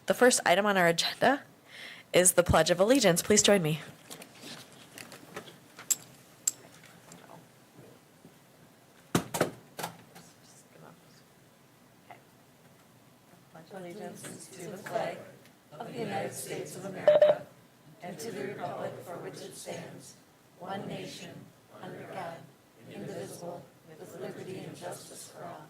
The first item on our agenda is the Pledge of Allegiance. Please join me. Allegiance to the flag of the United States of America and to the republic for which it stands, one nation, under God, indivisible, with liberty and justice for all.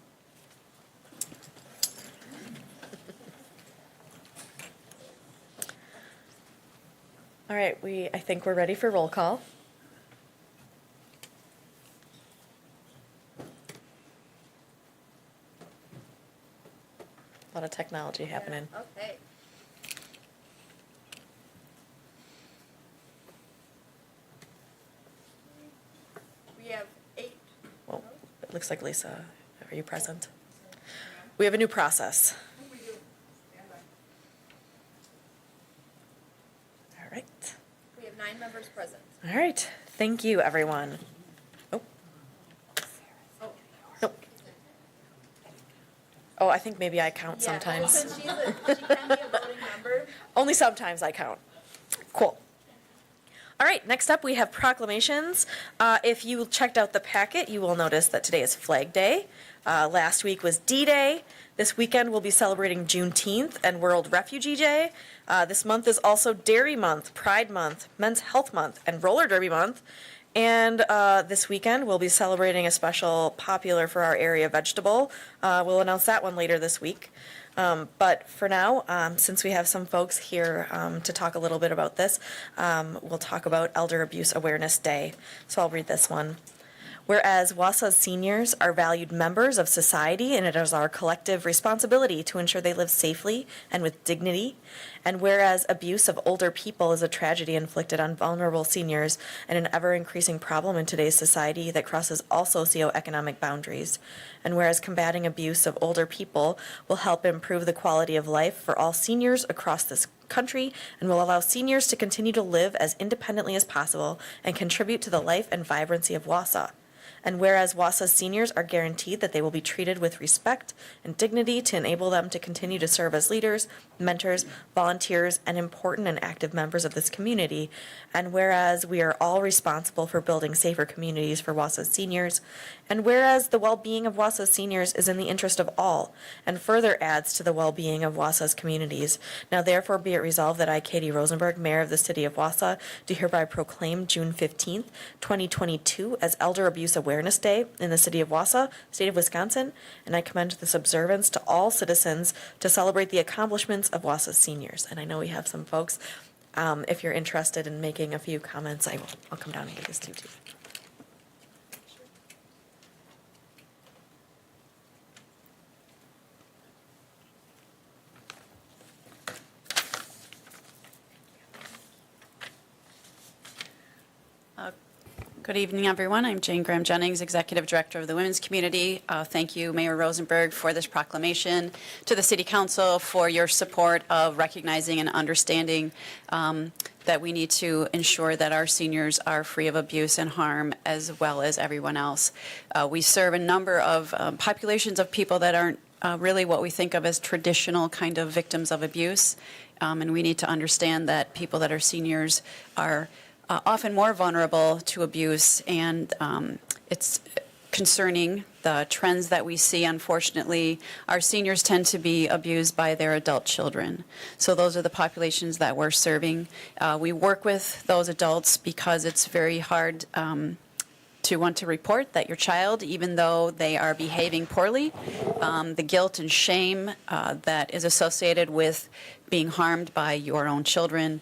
All right, I think we're ready for roll call. A lot of technology happening. Okay. We have 8. Well, it looks like Lisa, are you present? We have a new process. We do. Stand by. All right. We have 9 members present. All right. Thank you, everyone. Oh. Oh, Nope. Oh, I think maybe I count yeah. sometimes. Since she can be a voting member. Only sometimes I count. Cool. All right, next up we have proclamations. If you checked out the packet, you will notice that today is Flag Day. Last week was D-Day. This weekend we'll be celebrating Juneteenth and World Refugee Day. This month is also Dairy Month, Pride Month, Men's Health Month, and Roller Derby Month. And this weekend we'll be celebrating a special popular for our area vegetable. We'll announce that one later this week. But for now, since we have some folks here to talk a little bit about this, we'll talk about Elder Abuse Awareness Day. So I'll read this one. Whereas Wausau's seniors are valued members of society, and it is our collective responsibility to ensure they live safely and with dignity. And whereas abuse of older people is a tragedy inflicted on vulnerable seniors and an ever-increasing problem in today's society that crosses all socioeconomic boundaries. And whereas combating abuse of older people will help improve the quality of life for all seniors across this country and will allow seniors to continue to live as independently as possible and contribute to the life and vibrancy of Wausau. And whereas Wausau's seniors are guaranteed that they will be treated with respect and dignity to enable them to continue to serve as leaders, mentors, volunteers, and important and active members of this community. And whereas we are all responsible for building safer communities for Wausau's seniors. And whereas the well-being of Wausau's seniors is in the interest of all and further adds to the well-being of Wausau's communities. Now therefore be it resolved that I, Katie Rosenberg, Mayor of the City of Wausau, do hereby proclaim June 15th, 2022 as Elder Abuse Awareness Day in the City of Wausau, State of Wisconsin, and I commend this observance to all citizens to celebrate the accomplishments of Wausau's seniors. And I know we have some folks. If you're interested in making a few comments, I'll come down and give this to you too. Good evening, everyone. I'm Jane Graham-Jennings, Executive Director of the Women's Community. Thank you, Mayor Rosenberg, for this proclamation, to the City Council for your support of recognizing and understanding that we need to ensure that our seniors are free of abuse and harm as well as everyone else. We serve a number of populations of people that aren't really what we think of as traditional kind of victims of abuse, and we need to understand that people that are seniors are often more vulnerable to abuse, and it's concerning the trends that we see. Unfortunately, our seniors tend to be abused by their adult children. So those are the populations that we're serving. We work with those adults because it's very hard to want to report that your child, even though they are behaving poorly, the guilt and shame that is associated with being harmed by your own children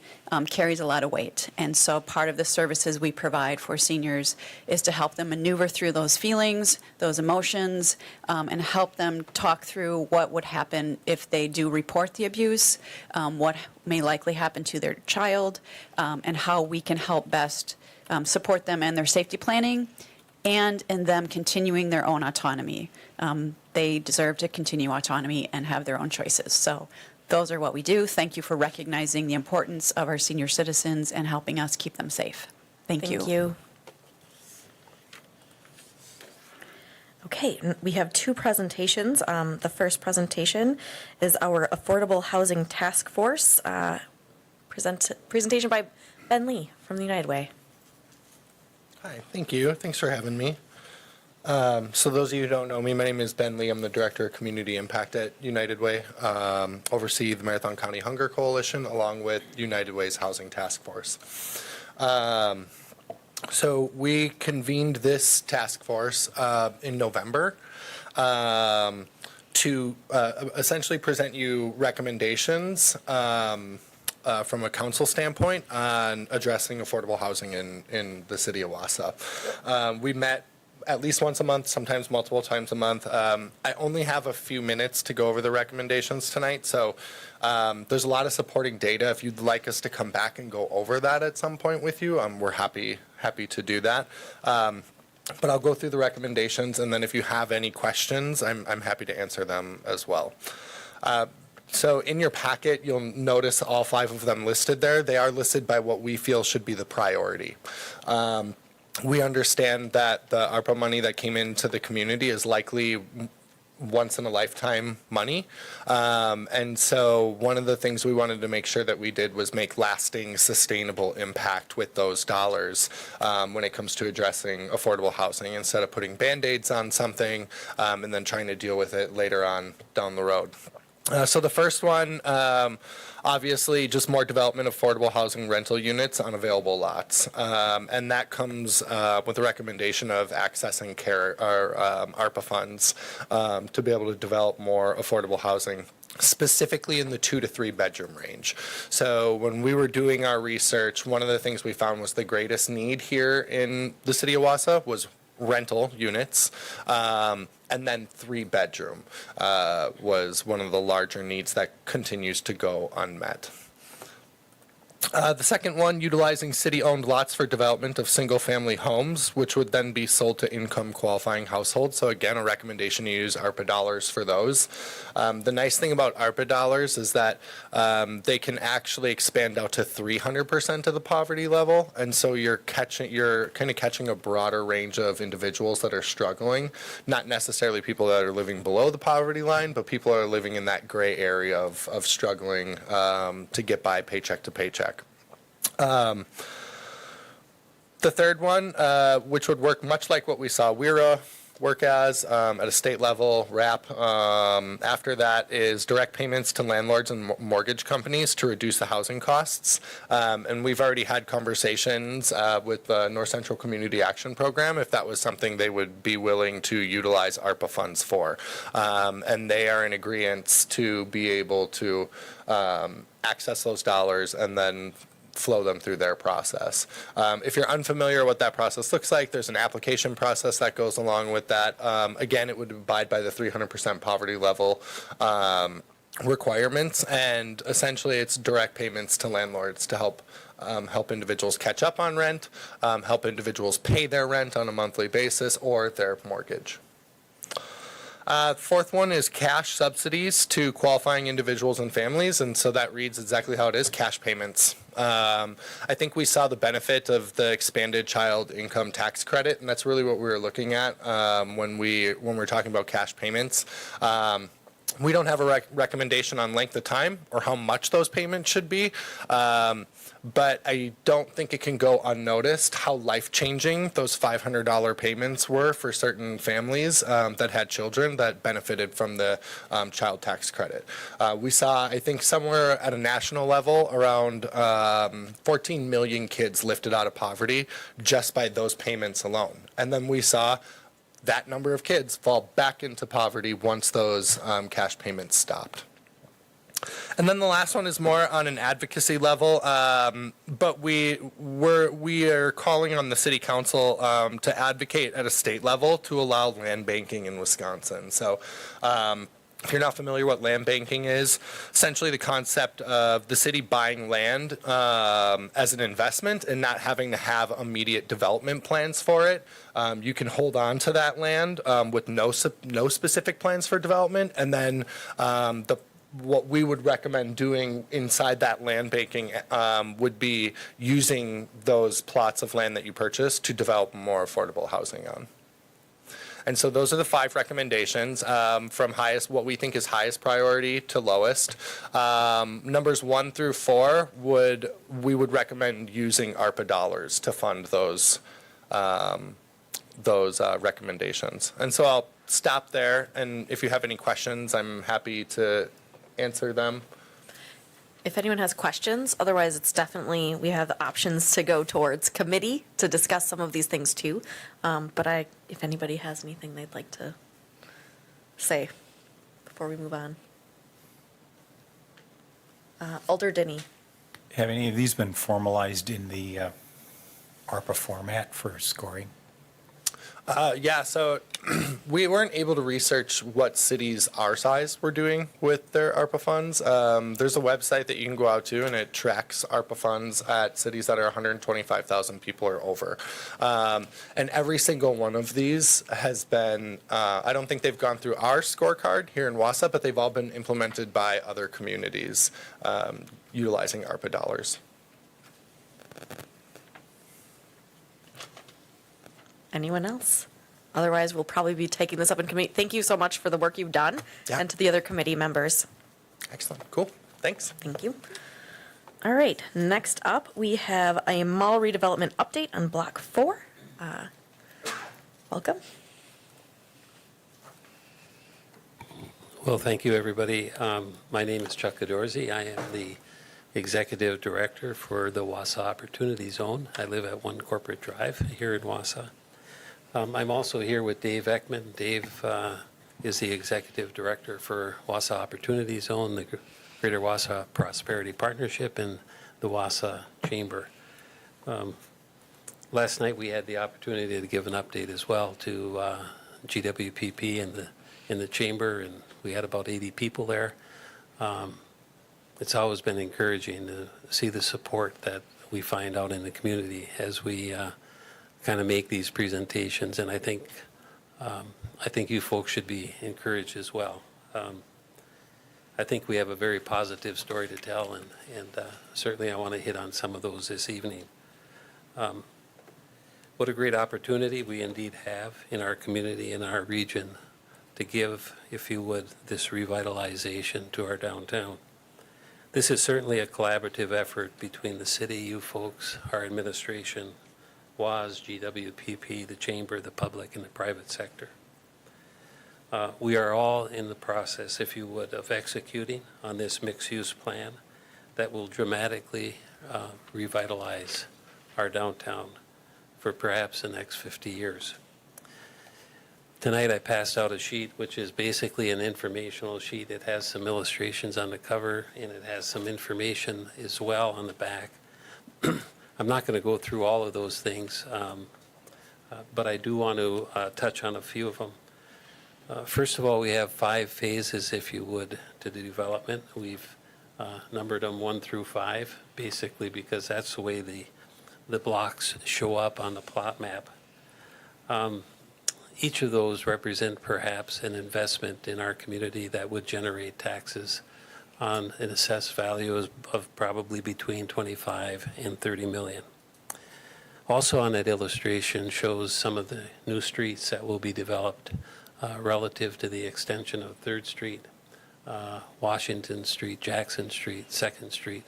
carries a lot of weight. And so part of the services we provide for seniors is to help them maneuver through those feelings, those emotions, and help them talk through what would happen if they do report the abuse, what may likely happen to their child, and how we can help best support them in their safety planning and in them continuing their own autonomy. They deserve to continue autonomy and have their own choices. So those are what we do. Thank you for recognizing the importance of our senior citizens and helping us keep them safe. Thank you. Thank you. Okay, we have two presentations. The first presentation is our Affordable Housing Task Force. Presentation by Ben Lee from the United Way. Hi, thank you. Thanks for having me. So those of you who don't know me, my name is Ben Lee. I'm the Director of Community Impact at United Way. Oversee the Marathon County Hunger Coalition along with United Way's Housing Task Force. So we convened this task force in November to essentially present you recommendations from a council standpoint on addressing affordable housing in the city of Wausau. We met at least once a month, sometimes multiple times a month. I only have a few minutes to go over the recommendations tonight, so there's a lot of supporting data. If you'd like us to come back and go over that at some point with you, we're happy to do that. But I'll go through the recommendations, and then if you have any questions, I'm happy to answer them as well. So in your packet, you'll notice all 5 of them listed there. They are listed by what we feel should be the priority. We understand that the ARPA money that came into the community is likely once in a lifetime money. And so one of the things we wanted to make sure that we did was make lasting, sustainable impact with those dollars when it comes to addressing affordable housing instead of putting Band-Aids on something and then trying to deal with it later on down the road. So the first one, obviously, just more development of affordable housing rental units on available lots. And that comes with the recommendation of accessing ARPA funds to be able to develop more affordable housing, specifically in the 2 to 3 bedroom range. So when we were doing our research, one of the things we found was the greatest need here in the city of Wausau was rental units. And then 3 bedroom was one of the larger needs that continues to go unmet. The second one, utilizing city-owned lots for development of single-family homes, which would then be sold to income-qualifying households. So again, a recommendation to use ARPA dollars for those. The nice thing about ARPA dollars is that they can actually expand out to 300% of the poverty level, and so you're kind of catching a broader range of individuals that are struggling. Not necessarily people that are living below the poverty line, but people that are living in that gray area of struggling to get by paycheck to paycheck. The third one, which would work much like what we saw WIRA work as at a state level, RAP. After that is direct payments to landlords and mortgage companies to reduce the housing costs. And we've already had conversations with the North Central Community Action Program if that was something they would be willing to utilize ARPA funds for. And they are in agreement to be able to access those dollars and then flow them through their process. If you're unfamiliar what that process looks like, there's an application process that goes along with that. Again, it would abide by the 300% poverty level requirements, and essentially it's direct payments to landlords to help individuals catch up on rent, help individuals pay their rent on a monthly basis or their mortgage. Fourth one is cash subsidies to qualifying individuals and families, and so that reads exactly how it is, cash payments. I think we saw the benefit of the expanded child income tax credit, and that's really what we were looking at when we're talking about cash payments. We don't have a recommendation on length of time or how much those payments should be, but I don't think it can go unnoticed how life-changing those $500 payments were for certain families that had children that benefited from the child tax credit. We saw, I think, somewhere at a national level, around 14 million kids lifted out of poverty just by those payments alone. And then we saw that number of kids fall back into poverty once those cash payments stopped. And then the last one is more on an advocacy level, but we are calling on the city council to advocate at a state level to allow land banking in Wisconsin. So if you're not familiar what land banking is, essentially the concept of the city buying land as an investment and not having to have immediate development plans for it. You can hold on to that land with no specific plans for development, and then what we would recommend doing inside that land banking would be using those plots of land that you purchase to develop more affordable housing on. And so those are the 5 recommendations, from highest, what we think is highest priority to lowest. Numbers 1 through 4 we would recommend using ARPA dollars to fund those recommendations. And so I'll stop there, and if you have any questions, I'm happy to answer them. If anyone has questions, otherwise it's definitely, we have the options to go towards committee to discuss some of these things too. But if anybody has anything they'd like to say before we move on. Alder Denny. Have any of these been formalized in the ARPA format for scoring? Yeah, so we weren't able to research what cities our size were doing with their ARPA funds. There's a website that you can go out to, and it tracks ARPA funds at cities that are 125,000 people or over. And every single one of these has been, I don't think they've gone through our scorecard here in Wausau, but they've all been implemented by other communities utilizing ARPA dollars. Anyone else? Otherwise, we'll probably be taking this up in committee. Thank you so much for the work you've done, Yeah. and to the other committee members. Excellent. Cool. Thanks. Thank you. All right, next up, we have a mall redevelopment update on Block 4. Welcome. Well, thank you, everybody. My name is Chuck Cadorzi. I am the Executive Director for the Wausau Opportunity Zone. I live at 1 Corporate Drive here in Wausau. I'm also here with Dave Ekman. Dave is the Executive Director for Wausau Opportunity Zone, the Greater Wausau Prosperity Partnership, and the Wausau Chamber. Last night we had the opportunity to give an update as well to GWPP in the Chamber, and we had about 80 people there. It's always been encouraging to see the support that we find out in the community as we kind of make these presentations, and I think you folks should be encouraged as well. I think we have a very positive story to tell, and certainly I want to hit on some of those this evening. What a great opportunity we indeed have in our community, in our region, to give, if you would, this revitalization to our downtown. This is certainly a collaborative effort between the city, you folks, our administration, WAS, GWPP, the Chamber, the public, and the private sector. We are all in the process, if you would, of executing on this mixed-use plan that will dramatically revitalize our downtown for perhaps the next 50 years. Tonight I passed out a sheet which is basically an informational sheet. It has some illustrations on the cover, and it has some information as well on the back. I'm not going to go through all of those things, but I do want to touch on a few of them. First of all, we have 5 phases, if you would, to the development. We've numbered them 1 through 5, basically because that's the way the blocks show up on the plot map. Each of those represent perhaps an investment in our community that would generate taxes on an assessed value of probably between 25 and 30 million. Also on that illustration shows some of the new streets that will be developed relative to the extension of 3rd Street, Washington Street, Jackson Street, 2nd Street.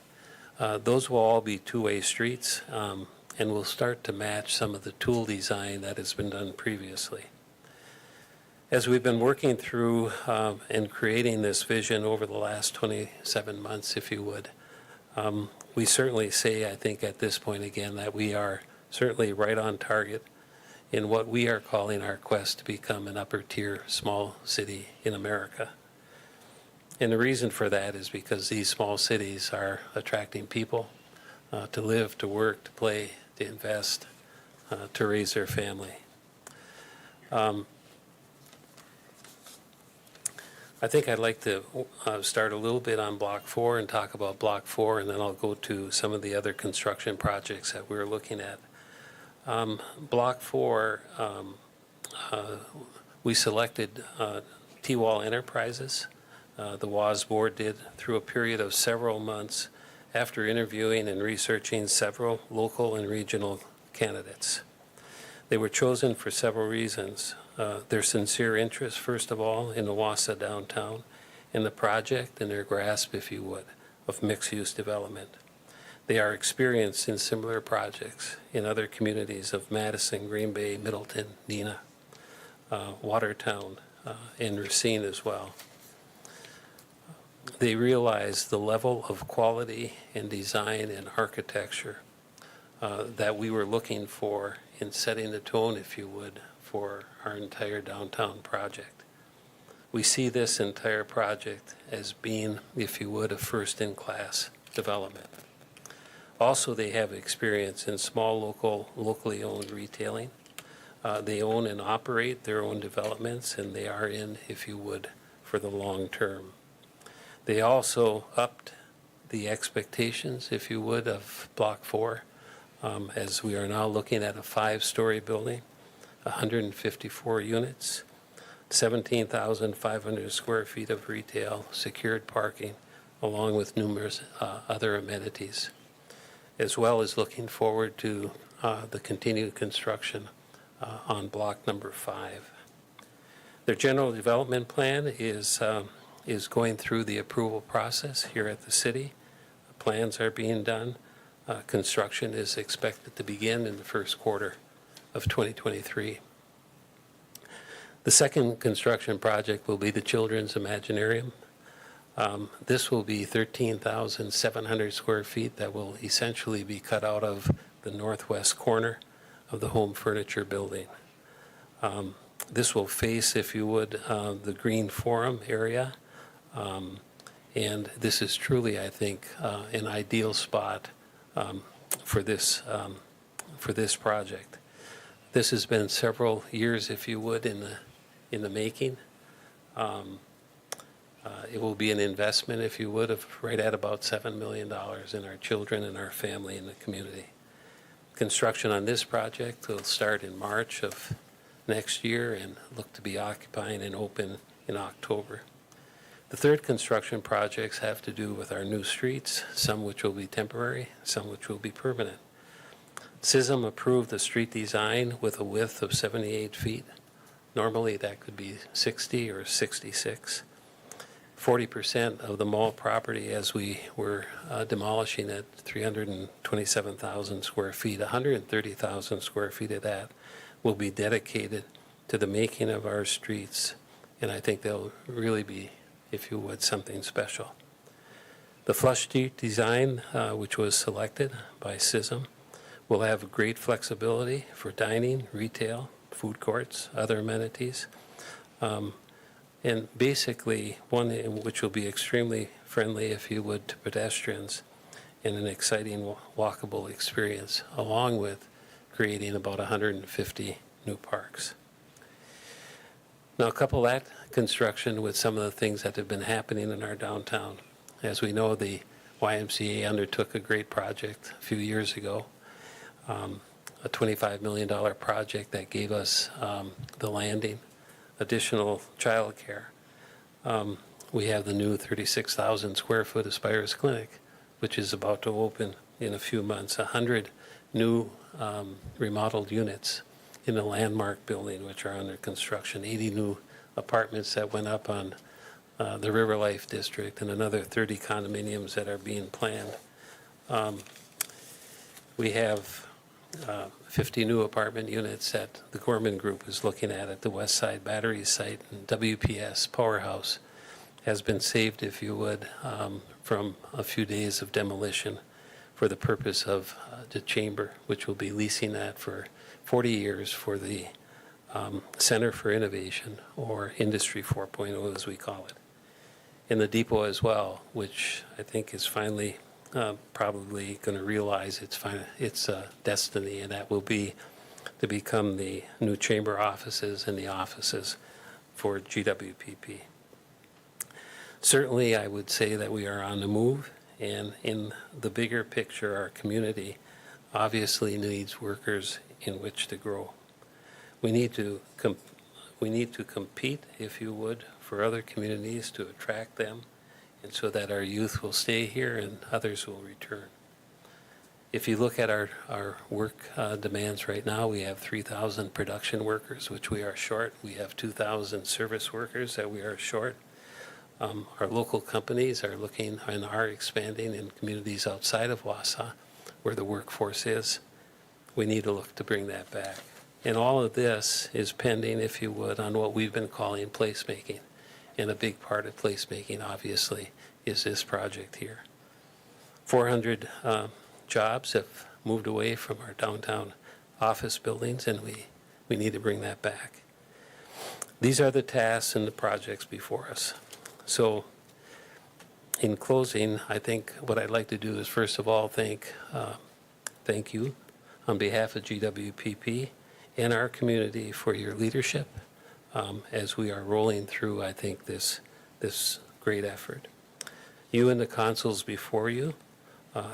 Those will all be two-way streets and will start to match some of the tool design that has been done previously. As we've been working through and creating this vision over the last 27 months, if you would, we certainly say, I think at this point again, that we are certainly right on target in what we are calling our quest to become an upper tier small city in America. And the reason for that is because these small cities are attracting people to live, to work, to play, to invest, to raise their family. I think I'd like to start a little bit on Block 4 and talk about Block 4, and then I'll go to some of the other construction projects that we're looking at. Block 4, we selected T-Wall Enterprises. The WAS board did through a period of several months after interviewing and researching several local and regional candidates. They were chosen for several reasons. their sincere interest, first of all, in the Wausau downtown, in the project, and their grasp, if you would, of mixed-use development. They are experienced in similar projects in other communities of Madison, Green Bay, Middleton, Neenah, Watertown, and Racine as well. They realize the level of quality and design and architecture that we were looking for in setting the tone, if you would, for our entire downtown project. We see this entire project as being, if you would, a first-in-class development. Also, they have experience in small locally owned retailing. They own and operate their own developments, and they are in, if you would, for the long term. They also upped the expectations, if you would, of Block 4, as we are now looking at a 5-story building, 154 units, 17,500 square feet of retail, secured parking, along with numerous other amenities, as well as looking forward to the continued construction on block number 5. Their general development plan is going through the approval process here at the city. Plans are being done. Construction is expected to begin in the first quarter of 2023. The second construction project will be the Children's Imaginarium. This will be 13,700 square feet that will essentially be cut out of the northwest corner of the home furniture building. This will face, if you would, the Green Forum area. And this is truly, I think, an ideal spot for this project. This has been several years, if you would, in the making. It will be an investment, if you would, of right at about $7 million in our children and our family in the community. Construction on this project will start in March of next year and look to be occupying and open in October. The third construction projects have to do with our new streets, some which will be temporary, some which will be permanent. SISM approved a street design with a width of 78 feet. Normally that could be 60 or 66. 40% of the mall property, as we were demolishing at 327,000 square feet, 130,000 square feet of that will be dedicated to the making of our streets, and I think they'll really be, if you would, something special. The flush street design, which was selected by SISM, will have great flexibility for dining, retail, food courts, other amenities, and basically one which will be extremely friendly, if you would, to pedestrians, and an exciting walkable experience, along with creating about 150 new parks. Now, couple that construction with some of the things that have been happening in our downtown. As we know, the YMCA undertook a great project a few years ago, a $25 million project that gave us the landing, additional childcare. We have the new 36,000 square foot Aspires Clinic, which is about to open in a few months, 100 new remodeled units in the landmark building, which are under construction, 80 new apartments that went up on the River Life District, and another 30 condominiums that are being planned. We have 50 new apartment units that the Gorman Group is looking at the West Side Battery site, and WPS Powerhouse has been saved, if you would, from a few days of demolition for the purpose of the chamber, which will be leasing that for 40 years for the Center for Innovation, or Industry 4.0 as we call it. In the depot as well, which I think is finally probably going to realize its destiny, and that will be to become the new chamber offices and the offices for GWPP. Certainly, I would say that we are on the move, and in the bigger picture, our community obviously needs workers in which to grow. We need to compete, if you would, for other communities to attract them, and so that our youth will stay here and others will return. If you look at our work demands right now, we have 3,000 production workers, which we are short. We have 2,000 service workers that we are short. Our local companies are looking and are expanding in communities outside of Wausau, where the workforce is. We need to look to bring that back. And all of this is pending, if you would, on what we've been calling placemaking. And a big part of placemaking, obviously, is this project here. 400 jobs have moved away from our downtown office buildings, and we need to bring that back. These are the tasks and the projects before us. So in closing, I think what I'd like to do is, first of all, thank you on behalf of GWPP and our community for your leadership as we are rolling through, I think, this great effort. You and the consuls before you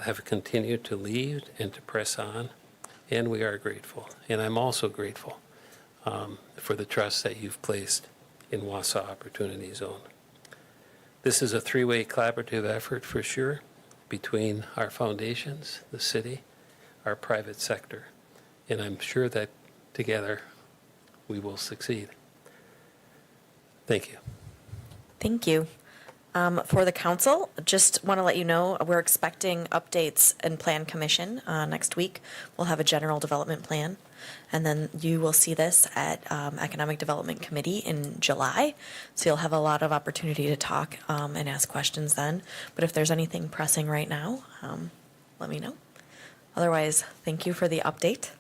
have continued to lead and to press on, and we are grateful. And I'm also grateful for the trust that you've placed in Wausau Opportunity Zone. This is a three-way collaborative effort for sure between our foundations, the city, our private sector, and I'm sure that together we will succeed. Thank you. Thank you. For the council, just want to let you know, we're expecting updates in Plan Commission next week. We'll have a general development plan, and then you will see this at Economic Development Committee in July. So you'll have a lot of opportunity to talk and ask questions then. But if there's anything pressing right now, let me know. Otherwise, thank you for the update.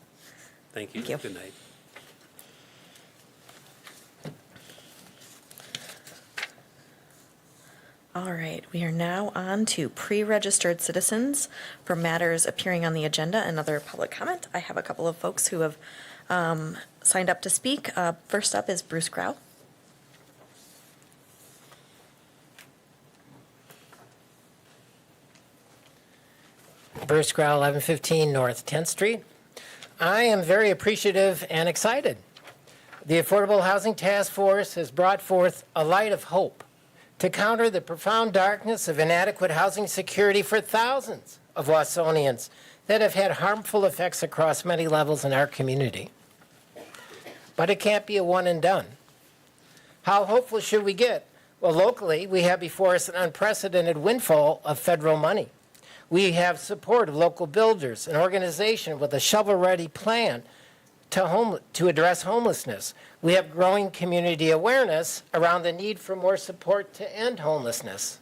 Thank you. Thank you. Good night. All right, we are now on to pre-registered citizens for matters appearing on the agenda and other public comment. I have a couple of folks who have signed up to speak. First up is Bruce Grau. Bruce Grau, 1115 North 10th Street. I am very appreciative and excited. The Affordable Housing Task Force has brought forth a light of hope to counter the profound darkness of inadequate housing security for thousands of Wausonians that have had harmful effects across many levels in our community. But it can't be a one and done. How hopeful should we get? Well, locally, we have before us an unprecedented windfall of federal money. We have support of local builders, an organization with a shovel-ready plan to address homelessness. We have growing community awareness around the need for more support to end homelessness.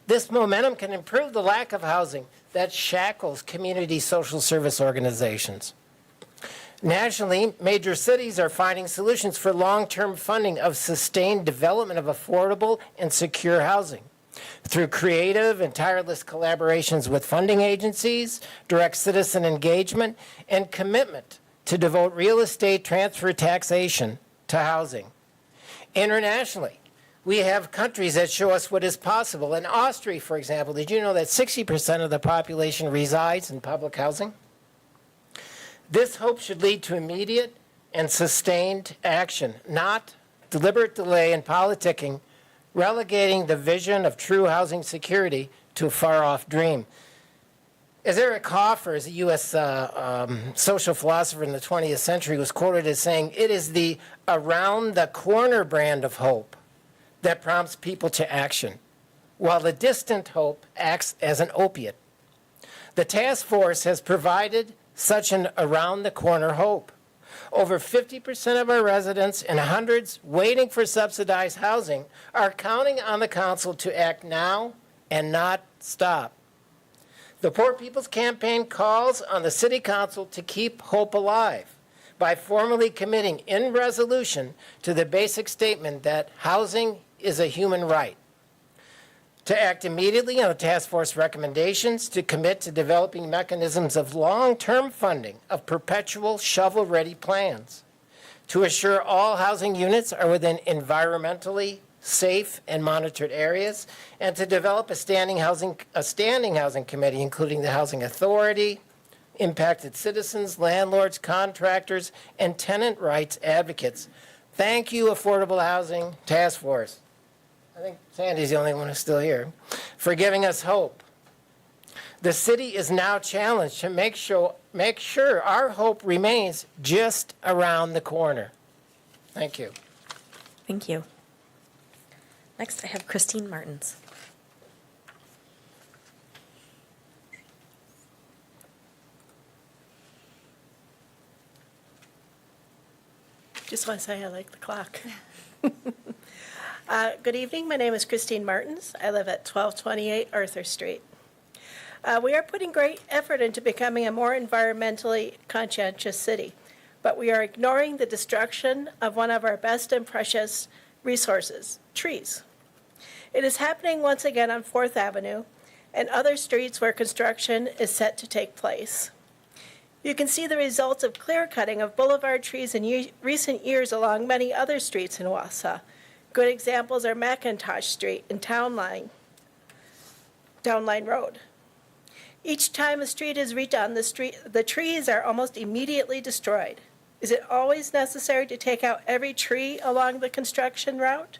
This momentum can improve the lack of housing that shackles community social service organizations. Nationally, major cities are finding solutions for long-term funding of sustained development of affordable and secure housing through creative and tireless collaborations with funding agencies, direct citizen engagement, and commitment to devote real estate transfer taxation to housing. Internationally, we have countries that show us what is possible. In Austria, for example, did you know that 60% of the population resides in public housing? This hope should lead to immediate and sustained action, not deliberate delay and politicking, relegating the vision of true housing security to a far-off dream. As Eric Hoffer, a U.S. social philosopher in the 20th century, was quoted as saying, "It is the around-the-corner brand of hope that prompts people to action, while the distant hope acts as an opiate." The task force has provided such an around-the-corner hope. Over 50% of our residents and hundreds waiting for subsidized housing are counting on the council to act now and not stop. The Poor People's Campaign calls on the City Council to keep hope alive by formally committing in resolution to the basic statement that housing is a human right, to act immediately on the task force recommendations, to commit to developing mechanisms of long-term funding of perpetual shovel-ready plans, to assure all housing units are within environmentally safe and monitored areas, and to develop a standing housing committee, including the Housing Authority, impacted citizens, landlords, contractors, and tenant rights advocates. Thank you, Affordable Housing Task Force. I think Sandy's the only one who's still here, for giving us hope. The city is now challenged to make sure our hope remains just around the corner. Thank you. Thank you. Next, I have Christine Martins. Just want to say I like the clock. Good evening. My name is Christine Martins. I live at 1228 Arthur Street. We are putting great effort into becoming a more environmentally conscientious city, but we are ignoring the destruction of one of our best and precious resources, trees. It is happening once again on 4th Avenue and other streets where construction is set to take place. You can see the results of clear cutting of boulevard trees in recent years along many other streets in Wausau. Good examples are McIntosh Street and Downline Road. Each time a street is redone, the trees are almost immediately destroyed. Is it always necessary to take out every tree along the construction route?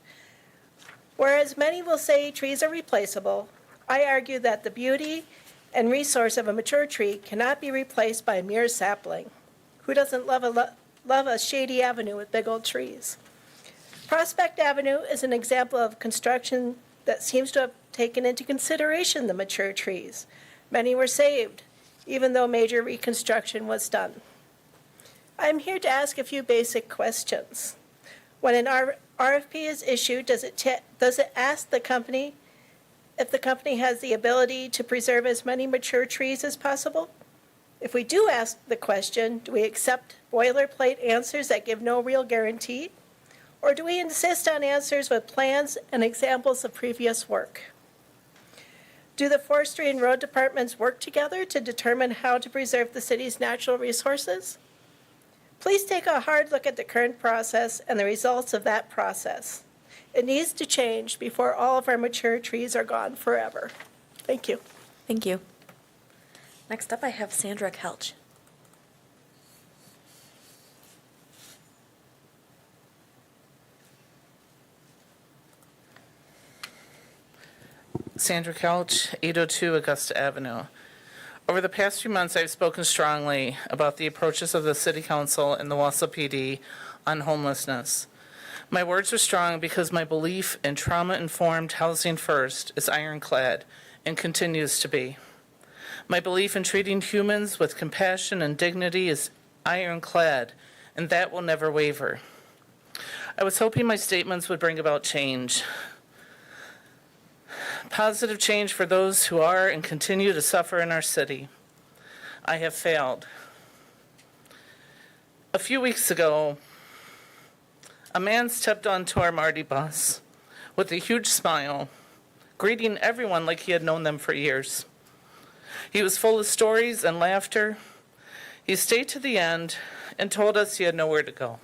Whereas many will say trees are replaceable, I argue that the beauty and resource of a mature tree cannot be replaced by a mere sapling. Who doesn't love a shady avenue with big old trees? Prospect Avenue is an example of construction that seems to have taken into consideration the mature trees. Many were saved, even though major reconstruction was done. I'm here to ask a few basic questions. When an RFP is issued, does it ask the company if the company has the ability to preserve as many mature trees as possible? If we do ask the question, do we accept boilerplate answers that give no real guarantee? Or do we insist on answers with plans and examples of previous work? Do the forestry and road departments work together to determine how to preserve the city's natural resources? Please take a hard look at the current process and the results of that process. It needs to change before all of our mature trees are gone forever. Thank you. Thank you. Next up, I have Sandra Kelch. Sandra Couch, 802 Augusta Avenue. Over the past few months, I've spoken strongly about the approaches of the City Council and the Wausau PD on homelessness. My words are strong because my belief in trauma-informed housing first is ironclad and continues to be. My belief in treating humans with compassion and dignity is ironclad, and that will never waver. I was hoping my statements would bring about change. Positive change for those who are and continue to suffer in our city. I have failed. A few weeks ago, a man stepped onto our Marty bus with a huge smile, greeting everyone like he had known them for years. He was full of stories and laughter. He stayed to the end and told us he had nowhere to go.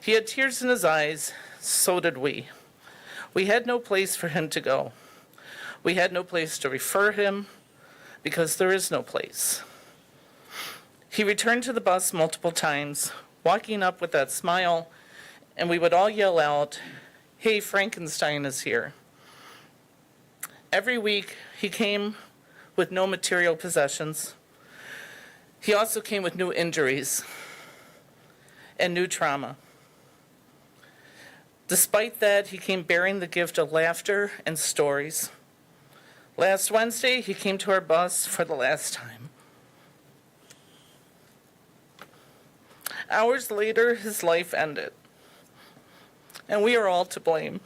He had tears in his eyes, so did we. We had no place for him to go. We had no place to refer him because there is no place. He returned to the bus multiple times, walking up with that smile, and we would all yell out, "Hey, Frankenstein is here." Every week, he came with no material possessions. He also came with new injuries and new trauma. Despite that, he came bearing the gift of laughter and stories. Last Wednesday, he came to our bus for the last time. Hours later, his life ended, and we are all to blame.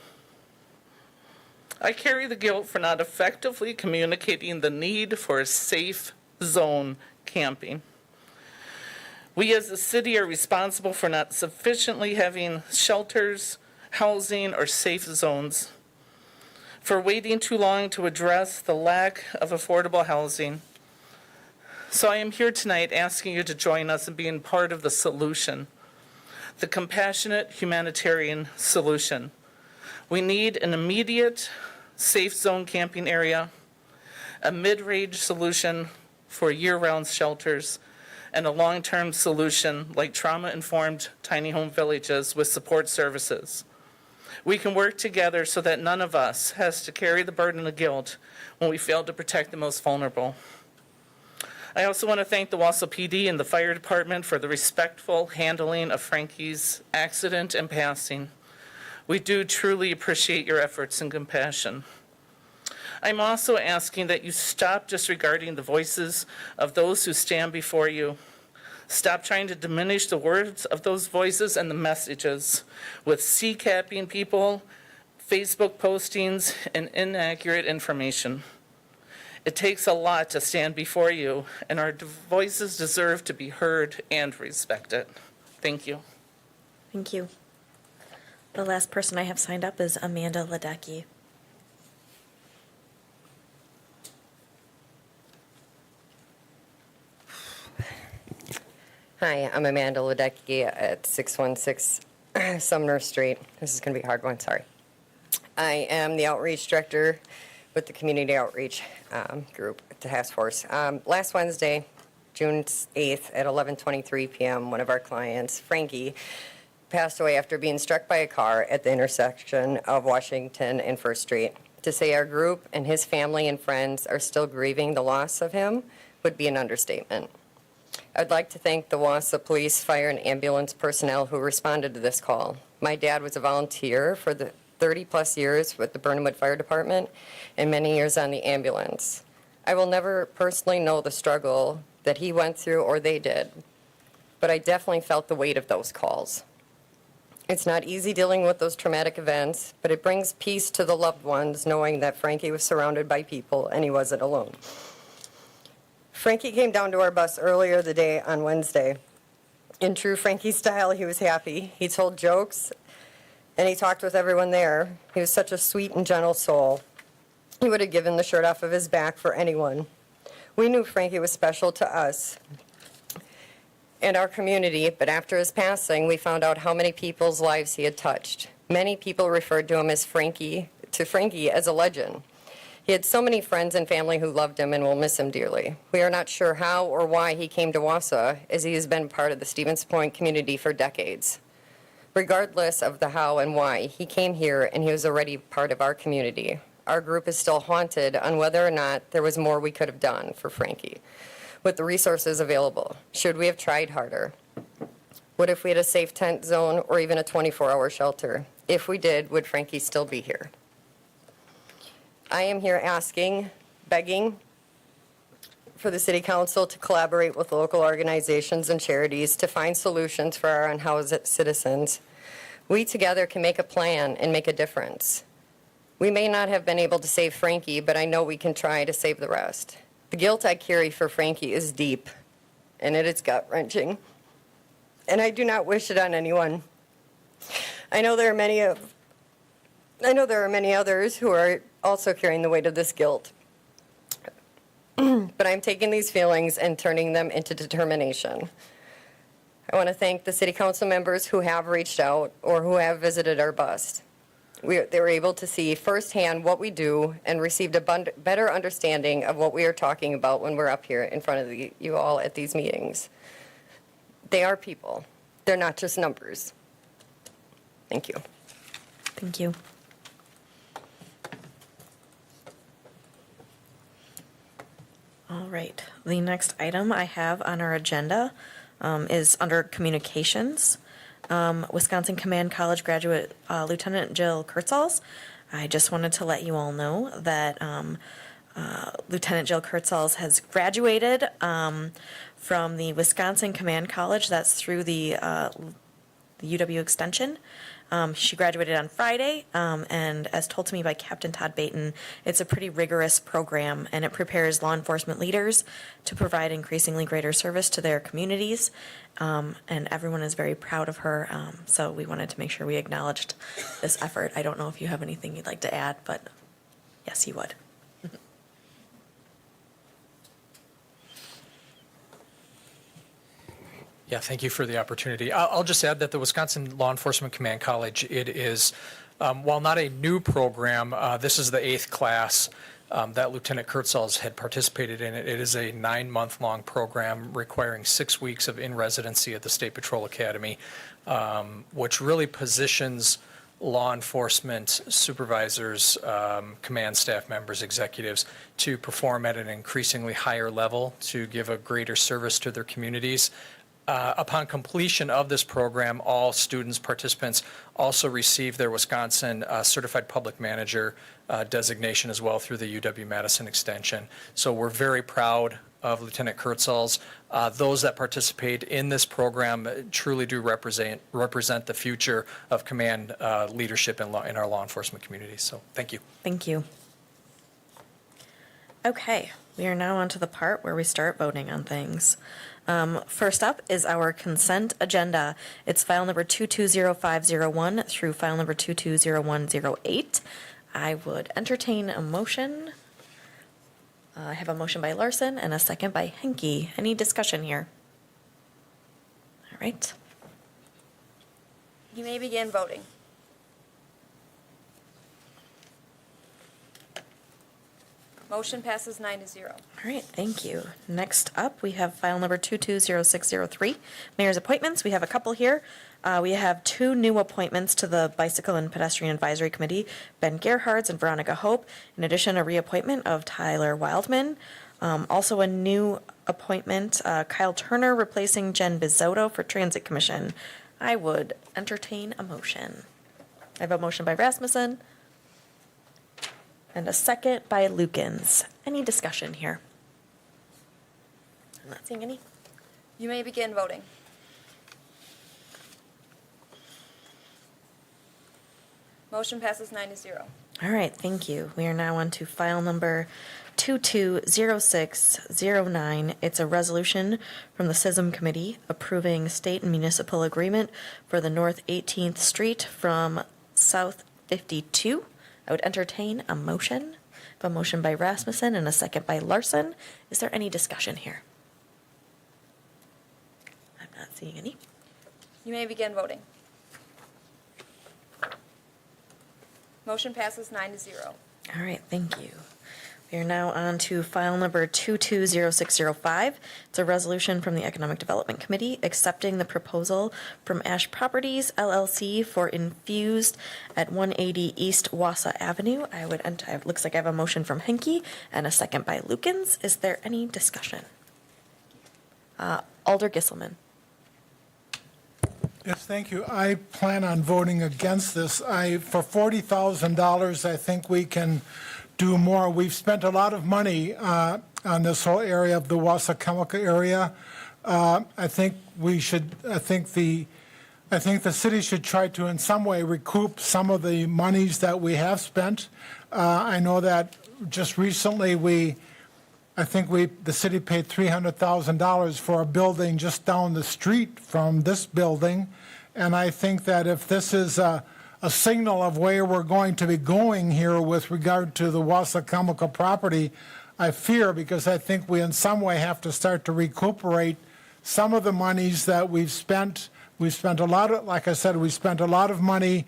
I carry the guilt for not effectively communicating the need for a safe zone camping. We as a city are responsible for not sufficiently having shelters, housing, or safe zones, for waiting too long to address the lack of affordable housing. So I am here tonight asking you to join us in being part of the solution, the compassionate humanitarian solution. We need an immediate safe zone camping area, a mid-range solution for year-round shelters, and a long-term solution like trauma-informed tiny home villages with support services. We can work together so that none of us has to carry the burden of guilt when we fail to protect the most vulnerable. I also want to thank the Wausau PD and the fire department for the respectful handling of Frankie's accident and passing. We do truly appreciate your efforts and compassion. I'm also asking that you stop disregarding the voices of those who stand before you. Stop trying to diminish the words of those voices and the messages with C-capping people, Facebook postings, and inaccurate information. It takes a lot to stand before you, and our voices deserve to be heard and respected. Thank you. Thank you. The last person I have signed up is Amanda Ledecky. Hi, I'm Amanda Ledecky at 616 Sumner Street. This is going to be a hard one, sorry. I am the outreach director with the community outreach group task force. Last Wednesday, June 8th at 11:23 p.m., one of our clients, Frankie, passed away after being struck by a car at the intersection of Washington and First Street. To say our group and his family and friends are still grieving the loss of him would be an understatement. I'd like to thank the Wausau Police, Fire, and Ambulance personnel who responded to this call. My dad was a volunteer for the 30-plus years with the Burnhamwood Fire Department and many years on the ambulance. I will never personally know the struggle that he went through or they did, but I definitely felt the weight of those calls. It's not easy dealing with those traumatic events, but it brings peace to the loved ones knowing that Frankie was surrounded by people and he wasn't alone. Frankie came down to our bus earlier the day on Wednesday. In true Frankie style, he was happy. He told jokes, and he talked with everyone there. He was such a sweet and gentle soul. He would have given the shirt off of his back for anyone. We knew Frankie was special to us and our community, but after his passing, we found out how many people's lives he had touched. Many people referred to him as Frankie as a legend. He had so many friends and family who loved him and will miss him dearly. We are not sure how or why he came to Wausau, as he has been part of the Stevens Point community for decades. Regardless of the how and why, he came here and he was already part of our community. Our group is still haunted on whether or not there was more we could have done for Frankie with the resources available. Should we have tried harder? What if we had a safe tent zone or even a 24-hour shelter? If we did, would Frankie still be here? I am here asking, begging for the City Council to collaborate with local organizations and charities to find solutions for our unhoused citizens. We together can make a plan and make a difference. We may not have been able to save Frankie, but I know we can try to save the rest. The guilt I carry for Frankie is deep, and it is gut-wrenching, and I do not wish it on anyone. I know there are many others who are also carrying the weight of this guilt. But I'm taking these feelings and turning them into determination. I want to thank the City Council members who have reached out or who have visited our bus. They were able to see firsthand what we do and received a better understanding of what we are talking about when we're up here in front of you all at these meetings. They are people. They're not just numbers. Thank you. Thank you. All right. The next item I have on our agenda is under communications. Wisconsin Command College graduate Lieutenant Jill Kurtzels. I just wanted to let you all know that Lieutenant Jill Kurtzels has graduated from the Wisconsin Command College. That's through the UW Extension. She graduated on Friday, and as told to me by Captain Todd Baton, it's a pretty rigorous program, and it prepares law enforcement leaders to provide increasingly greater service to their communities, and everyone is very proud of her, so we wanted to make sure we acknowledged this effort. I don't know if you have anything you'd like to add, but yes, you would. Yeah, thank you for the opportunity. I'll just add that the Wisconsin Law Enforcement Command College, it is, while not a new program, this is the 8th class that Lieutenant Kurtzels had participated in. It is a 9-month-long program requiring 6 weeks of in-residency at the State Patrol Academy, which really positions law enforcement supervisors, command staff members, executives to perform at an increasingly higher level to give a greater service to their communities. Upon completion of this program, all students, participants also receive their Wisconsin Certified Public Manager designation as well through the UW-Madison Extension. So we're very proud of Lieutenant Kurtzels. Those that participate in this program truly do represent the future of command leadership in our law enforcement community. So thank you. Thank you. Okay, we are now on to the part where we start voting on things. First up is our consent agenda. It's file number 220501 through file number 220108. I would entertain a motion. I have a motion by Larson and a second by Henke. Any discussion here? All right. You may begin voting. Motion passes 9-0. All right, thank you. Next up, we have file number 220603, Mayor's Appointments. We have a couple here. We have two new appointments to the Bicycle and Pedestrian Advisory Committee, Ben Gerhards and Veronica Hope. In addition, a reappointment of Tyler Wildman. Also a new appointment, Kyle Turner replacing Jen Bizotto for Transit Commission. I would entertain a motion. I have a motion by Rasmussen and a second by Lukens. Any discussion here? I'm not seeing any. You may begin voting. Motion passes 9-0. All right, thank you. We are now on to file number 220609. It's a resolution from the SISM Committee approving state and municipal agreement for the North 18th Street from South 52. I would entertain a motion. A motion by Rasmussen and a second by Larson. Is there any discussion here? I'm not seeing any. You may begin voting. Motion passes 9-0. All right, thank you. We are now on to file number 220605. It's a resolution from the Economic Development Committee accepting the proposal from Ash Properties LLC for Infused at 180 East Wausau Avenue. It looks like I have a motion from Henke and a second by Lukens. Is there any discussion? Alder Gisselman. Yes, thank you. I plan on voting against this. For $40,000, I think we can do more. We've spent a lot of money on this whole area of the Wausau Chemical area. I think the city should try to, in some way, recoup some of the monies that we have spent. I know that just recently the city paid $300,000 for a building just down the street from this building. And I think that if this is a signal of where we're going to be going here with regard to the Wausau Chemical property, I fear, because I think we in some way have to start to recuperate some of the monies that we've spent. We've spent a lot of, like I said, we spent a lot of money,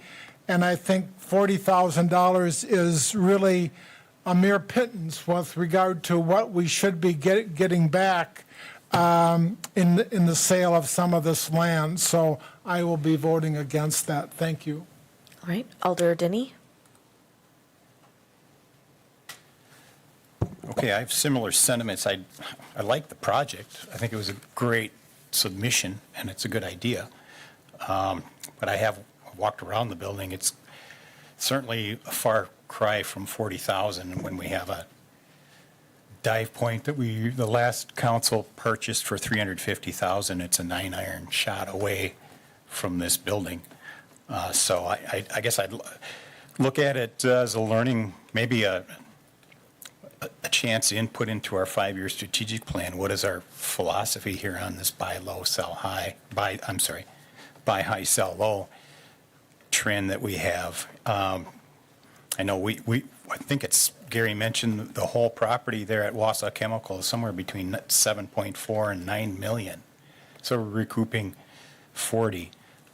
and I think $40,000 is really a mere pittance with regard to what we should be getting back in the sale of some of this land. So I will be voting against that. Thank you. All right, Alder Denny. Okay, I have similar sentiments. I like the project. I think it was a great submission, and it's a good idea. But I have walked around the building. It's certainly a far cry from 40,000 when we have a dive point that the last council purchased for 350,000. It's a 9-iron shot away from this building. So I guess I'd look at it as a learning, maybe a chance to input into our 5-year strategic plan. What is our philosophy here on this buy low, sell high, buy high, sell low trend that we have? I know I think it's, Gary mentioned the whole property there at Wausau Chemical is somewhere between 7.4 and 9 million. So we're recouping 40.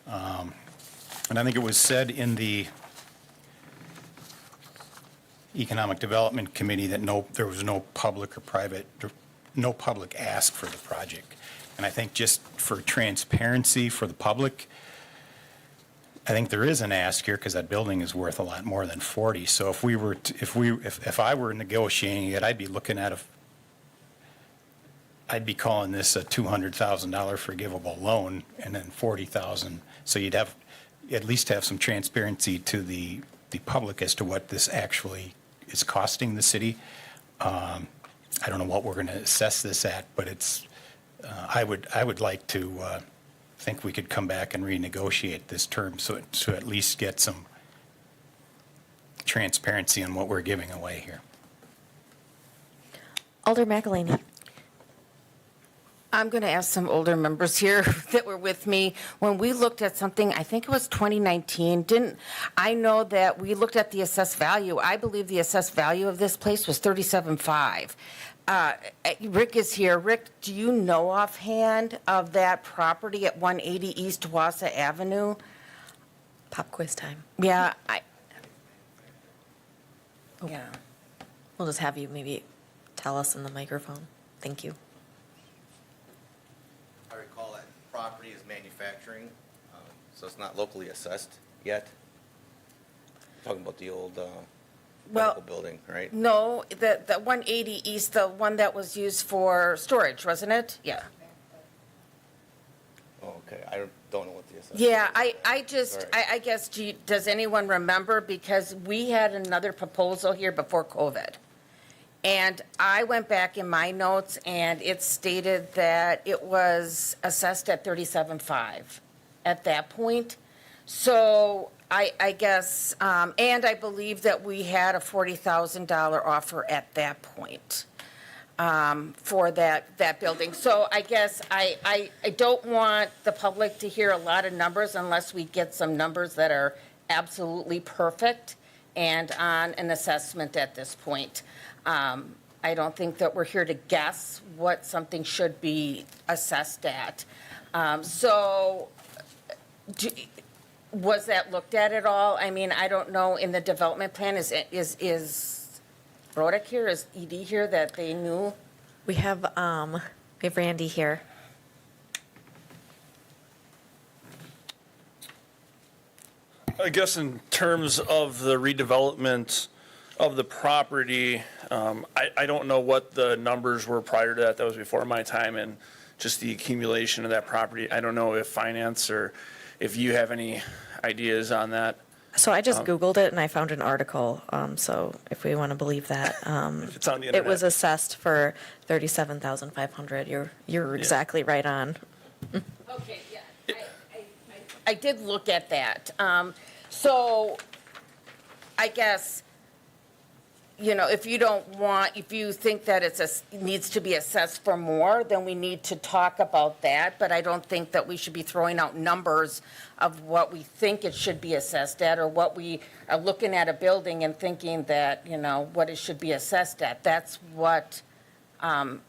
And I think it was said in the Economic Development Committee that there was no public ask for the project. And I think just for transparency for the public, I think there is an ask here because that building is worth a lot more than 40. So if we were, if I were negotiating it, I'd be looking at I'd be calling this a $200,000 forgivable loan and then 40,000. So you'd have, at least have some transparency to the public as to what this actually is costing the city. I don't know what we're going to assess this at, but it's, I would like to think we could come back and renegotiate this term so to at least get some transparency on what we're giving away here. Alder McElhaney. I'm going to ask some older members here that were with me. When we looked at something, I think it was 2019, I know that we looked at the assessed value. I believe the assessed value of this place was $37.5. Rick is here. Rick, do you know offhand of that property at 180 East Wausau Avenue? Pop quiz time. Yeah, We'll just have you maybe tell us in the microphone. Thank you. I recall that property is manufacturing, so it's not locally assessed yet. Talking about the old medical building, right? No, the 180 East, the one that was used for storage, wasn't it? Yeah. Oh, okay. I don't know what the assessment Yeah, is. I guess, does anyone remember? Because we had another proposal here before COVID. And I went back in my notes and it stated that it was assessed at $37.5 at that point. So I guess, and I believe that we had a $40,000 offer at that point for that building. So I guess I don't want the public to hear a lot of numbers unless we get some numbers that are absolutely perfect and on an assessment at this point. I don't think that we're here to guess what something should be assessed at. Was that looked at all? I mean, I don't know, in the development plan, is Rodick here, is ED here, that they knew? We have Randy here. I guess in terms of the redevelopment of the property, I don't know what the numbers were prior to that. That was before my time, and just the accumulation of that property. I don't know if finance or if you have any ideas on that. So I just Googled it and I found an article. So if we want to believe that, If it's on the it internet. was assessed for $37,500. You're exactly right on. Okay, yeah, I did look at that. So I guess, if you think that it needs to be assessed for more, then we need to talk about that. But I don't think that we should be throwing out numbers of what we think it should be assessed at, or what we are looking at a building and thinking that, what it should be assessed at. That's what,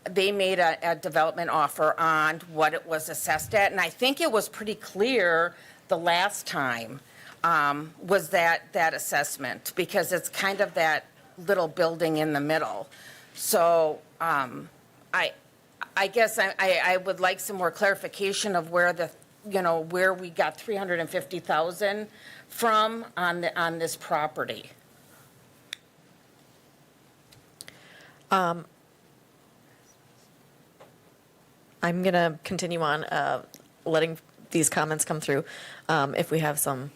they made a development offer on what it was assessed at. And I think it was pretty clear the last time, was that assessment, because it's kind of that little building in the middle. So I guess I would like some more clarification of where where we got $350,000 from on this property. I'm going to continue on letting these comments come through. If we have some,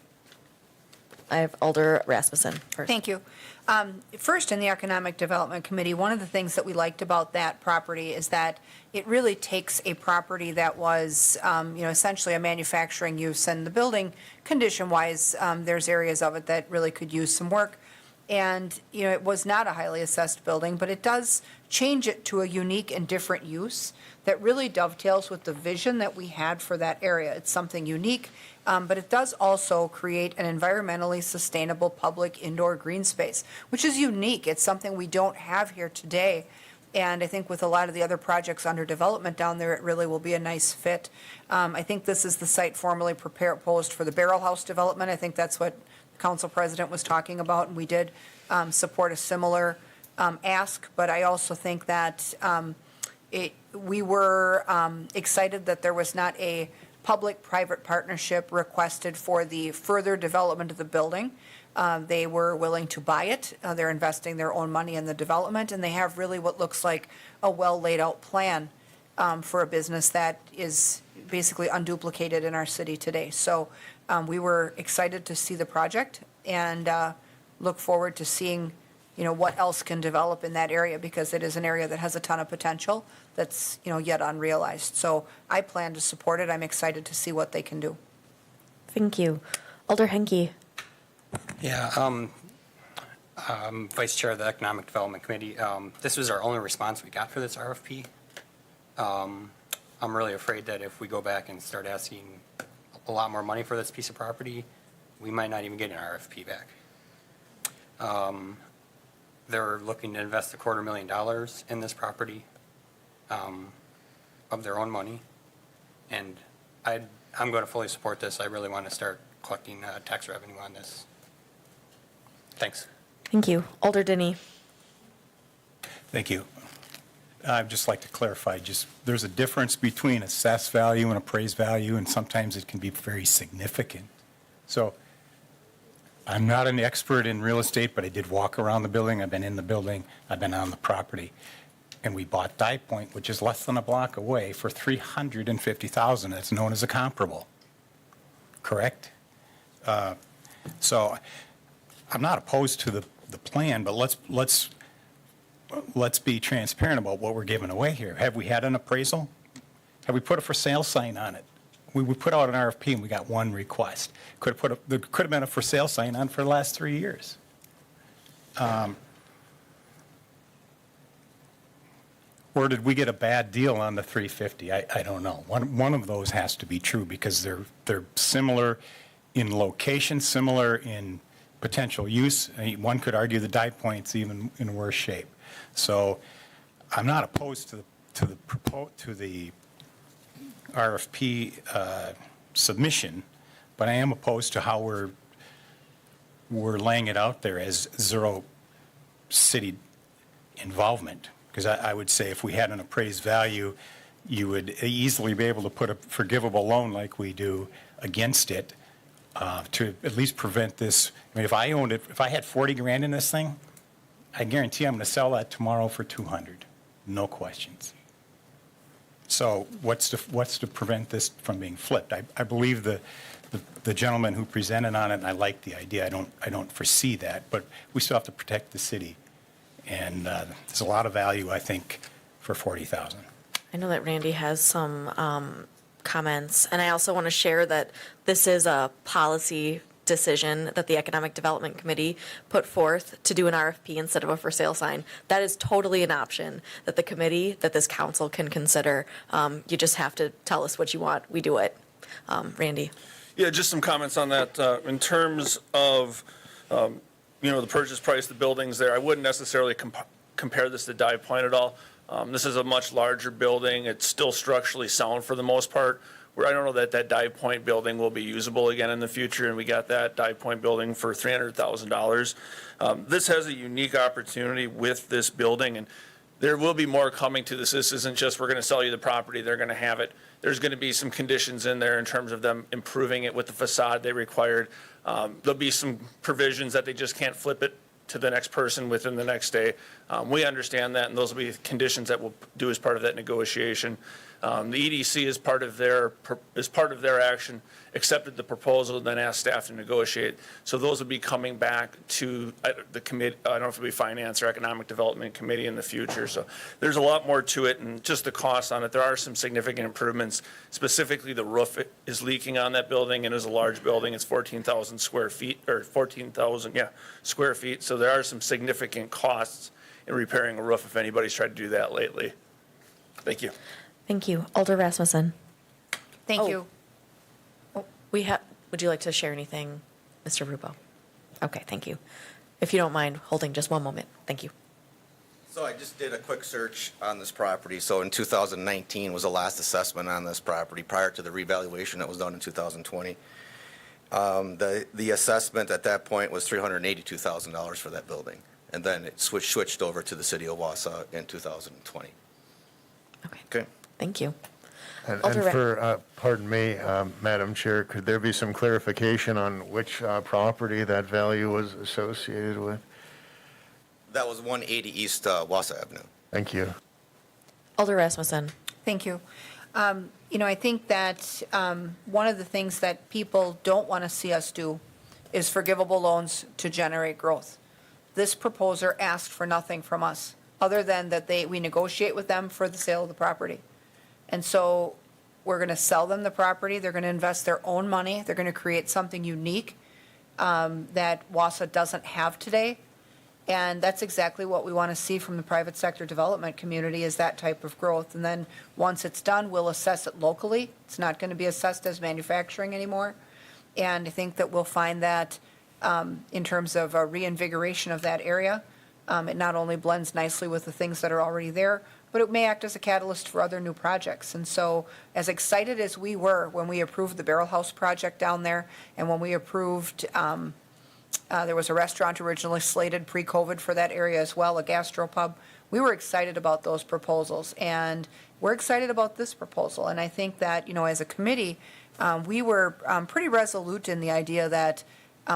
I have Alder Rasmussen first. Thank you. First, in the Economic Development Committee, one of the things that we liked about that property is that it really takes a property that was, essentially a manufacturing use, and the building, condition-wise, there's areas of it that really could use some work. And, it was not a highly assessed building, but it does change it to a unique and different use that really dovetails with the vision that we had for that area. It's something unique, but it does also create an environmentally sustainable public indoor green space, which is unique. It's something we don't have here today. And I think with a lot of the other projects under development down there, it really will be a nice fit. I think this is the site formerly proposed for the Barrel House development. I think that's what the council president was talking about, and we did support a similar ask. But I also think that we were excited that there was not a public-private partnership requested for the further development of the building. They were willing to buy it. They're investing their own money in the development, and they have really what looks like a well-laid-out plan for a business that is basically unduplicated in our city today. So we were excited to see the project and look forward to seeing, what else can develop in that area, because it is an area that has a ton of potential that's, yet unrealized. So I plan to support it. I'm excited to see what they can do. Thank you. Alder Henke. Yeah, Vice Chair of the Economic Development Committee. This was our only response we got for this RFP. I'm really afraid that if we go back and start asking a lot more money for this piece of property, we might not even get an RFP back. They're looking to invest $250,000 in this property of their own money, and I'm going to fully support this. I really want to start collecting tax revenue on this. Thanks. Thank you. Alder Denny. Thank you. I'd just like to clarify, there's a difference between assessed value and appraised value, and sometimes it can be very significant. So I'm not an expert in real estate, but I did walk around the building. I've been in the building. I've been on the property. And we bought Dye Point, which is less than a block away, for $350,000. That's known as a comparable. Correct? So I'm not opposed to the plan, but let's be transparent about what we're giving away here. Have we had an appraisal? Have we put a for sale sign on it? We put out an RFP and we got one request. There could have been a for sale sign on for the last 3 years. Or did we get a bad deal on the 350? I don't know. One of those has to be true, because they're similar in location, similar in potential use. One could argue the Dye Point's even in worse shape. So I'm not opposed to the RFP submission, but I am opposed to how we're laying it out there as zero city involvement. Because I would say if we had an appraised value, you would easily be able to put a forgivable loan like we do against it to at least prevent this. I mean, if I owned it, if I had 40 grand in this thing, I guarantee I'm going to sell that tomorrow for 200, no questions. So what's to prevent this from being flipped? I believe the gentleman who presented on it, and I like the idea. I don't foresee that, but we still have to protect the city. And there's a lot of value, I think, for $40,000. I know that Randy has some comments, and I also want to share that this is a policy decision that the Economic Development Committee put forth to do an RFP instead of a for sale sign. That is totally an option that the committee, that this council can consider. You just have to tell us what you want. We do it. Randy. Yeah, just some comments on that. In terms of, the purchase price, the buildings there, I wouldn't necessarily compare this to Dye Point at all. This is a much larger building. It's still structurally sound for the most part. Where I don't know that Dye Point building will be usable again in the future, and we got that Dye Point building for $300,000. This has a unique opportunity with this building, and there will be more coming to this. This isn't just we're going to sell you the property, they're going to have it. There's going to be some conditions in there in terms of them improving it with the facade they required. There'll be some provisions that they just can't flip it to the next person within the next day. We understand that, and those will be conditions that we'll do as part of that negotiation. The EDC, as part of their action, accepted the proposal, then asked staff to negotiate. So those will be coming back to the committee. I don't know if it'll be Finance or Economic Development Committee in the future. So there's a lot more to it, and just the cost on it. There are some significant improvements. Specifically, the roof is leaking on that building, and it is a large building. It's 14,000 square feet, or 14,000, square feet. So there are some significant costs in repairing a roof if anybody's tried to do that lately. Thank you. Thank you. Alder Rasmussen. Thank you. Would you like to share anything, Mr. Rubo? Okay, thank you. If you don't mind holding just one moment. Thank you. So I just did a quick search on this property. So in 2019 was the last assessment on this property prior to the revaluation that was done in 2020. The assessment at that point was $382,000 for that building. And then it switched over to the city of Wausau in 2020. Okay. Thank you. And Alder Ra- for, pardon me, Madam Chair, could there be some clarification on which property that value was associated with? That was 180 East Wausau Avenue. Thank you. Alder Rasmussen. Thank you. I think that one of the things that people don't want to see us do is forgivable loans to generate growth. This proposer asked for nothing from us, other than that we negotiate with them for the sale of the property. And so we're going to sell them the property. They're going to invest their own money. They're going to create something unique that Wausau doesn't have today. And that's exactly what we want to see from the private sector development community, is that type of growth. And then once it's done, we'll assess it locally. It's not going to be assessed as manufacturing anymore. And I think that we'll find that in terms of a reinvigoration of that area, it not only blends nicely with the things that are already there, but it may act as a catalyst for other new projects. And so as excited as we were when we approved the Barrel House project down there, and when we approved there was a restaurant originally slated pre-COVID for that area as well, a gastropub. We were excited about those proposals, and we're excited about this proposal. And I think that, as a committee, we were pretty resolute in the idea that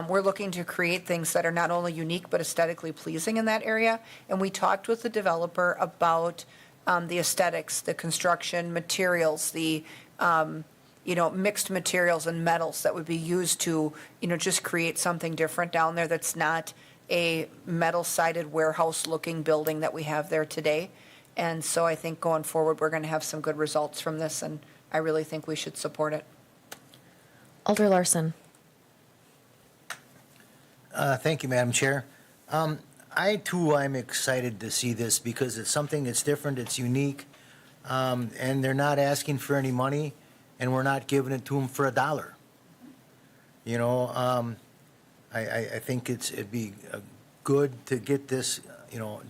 we're looking to create things that are not only unique but aesthetically pleasing in that area. And we talked with the developer about the aesthetics, the construction materials, the mixed materials and metals that would be used to, just create something different down there that's not a metal-sided warehouse-looking building that we have there today. And so I think going forward, we're going to have some good results from this, and I really think we should support it. Alder Larson. Thank you, Madam Chair. I'm excited to see this because it's something that's different, it's unique, and they're not asking for any money, and we're not giving it to them for $1. I think it'd be good to get this,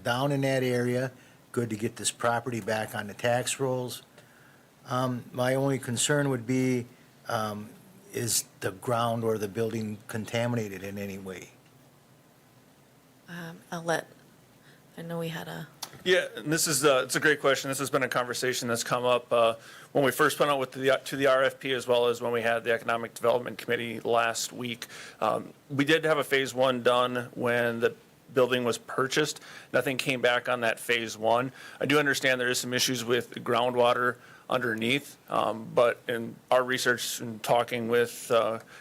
down in that area, good to get this property back on the tax rolls. My only concern would be, is the ground or the building contaminated in any way? I know we had a. Yeah, and this is, it's a great question. This has been a conversation that's come up when we first went out to the RFP, as well as when we had the Economic Development Committee last week. We did have a phase one done when the building was purchased. Nothing came back on that phase one. I do understand there is some issues with groundwater underneath, but in our research and talking with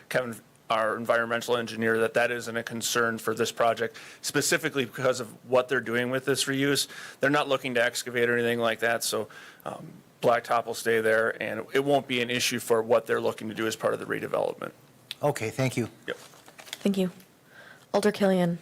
Kevin, our environmental engineer, that isn't a concern for this project, specifically because of what they're doing with this reuse. They're not looking to excavate or anything like that, so blacktop will stay there, and it won't be an issue for what they're looking to do as part of the redevelopment. Okay, thank you. Yep. Thank you. Alder Killian.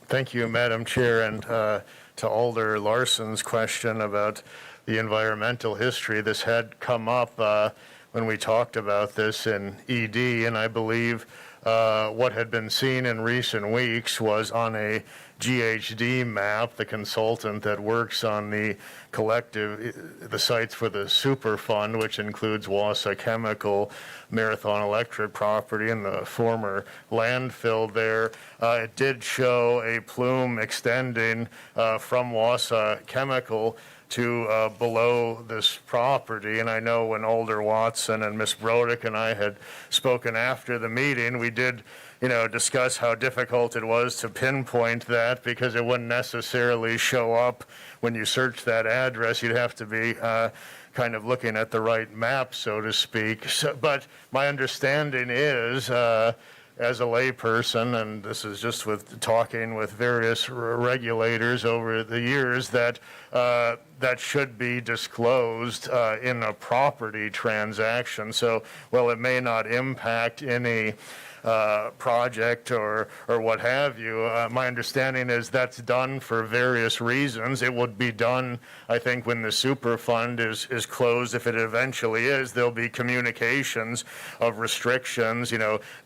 Thank you, Madam Chair, and to Alder Larson's question about the environmental history, this had come up when we talked about this in ED, and I believe what had been seen in recent weeks was on a GHD map, the consultant that works on the sites for the Superfund, which includes Wausau Chemical, Marathon Electric property, and the former landfill there. It did show a plume extending from Wausau Chemical to below this property. And I know when Alder Watson and Ms. Brodick and I had spoken after the meeting, we did discuss how difficult it was to pinpoint that, because it wouldn't necessarily show up when you search that address. You'd have to be kind of looking at the right map, so to speak. But my understanding is, as a layperson, and this is just with talking with various regulators over the years, that that should be disclosed in a property transaction. So, while it may not impact any project or what have you, my understanding is that's done for various reasons. It would be done, I think, when the Superfund is closed. If it eventually is, there'll be communications of restrictions,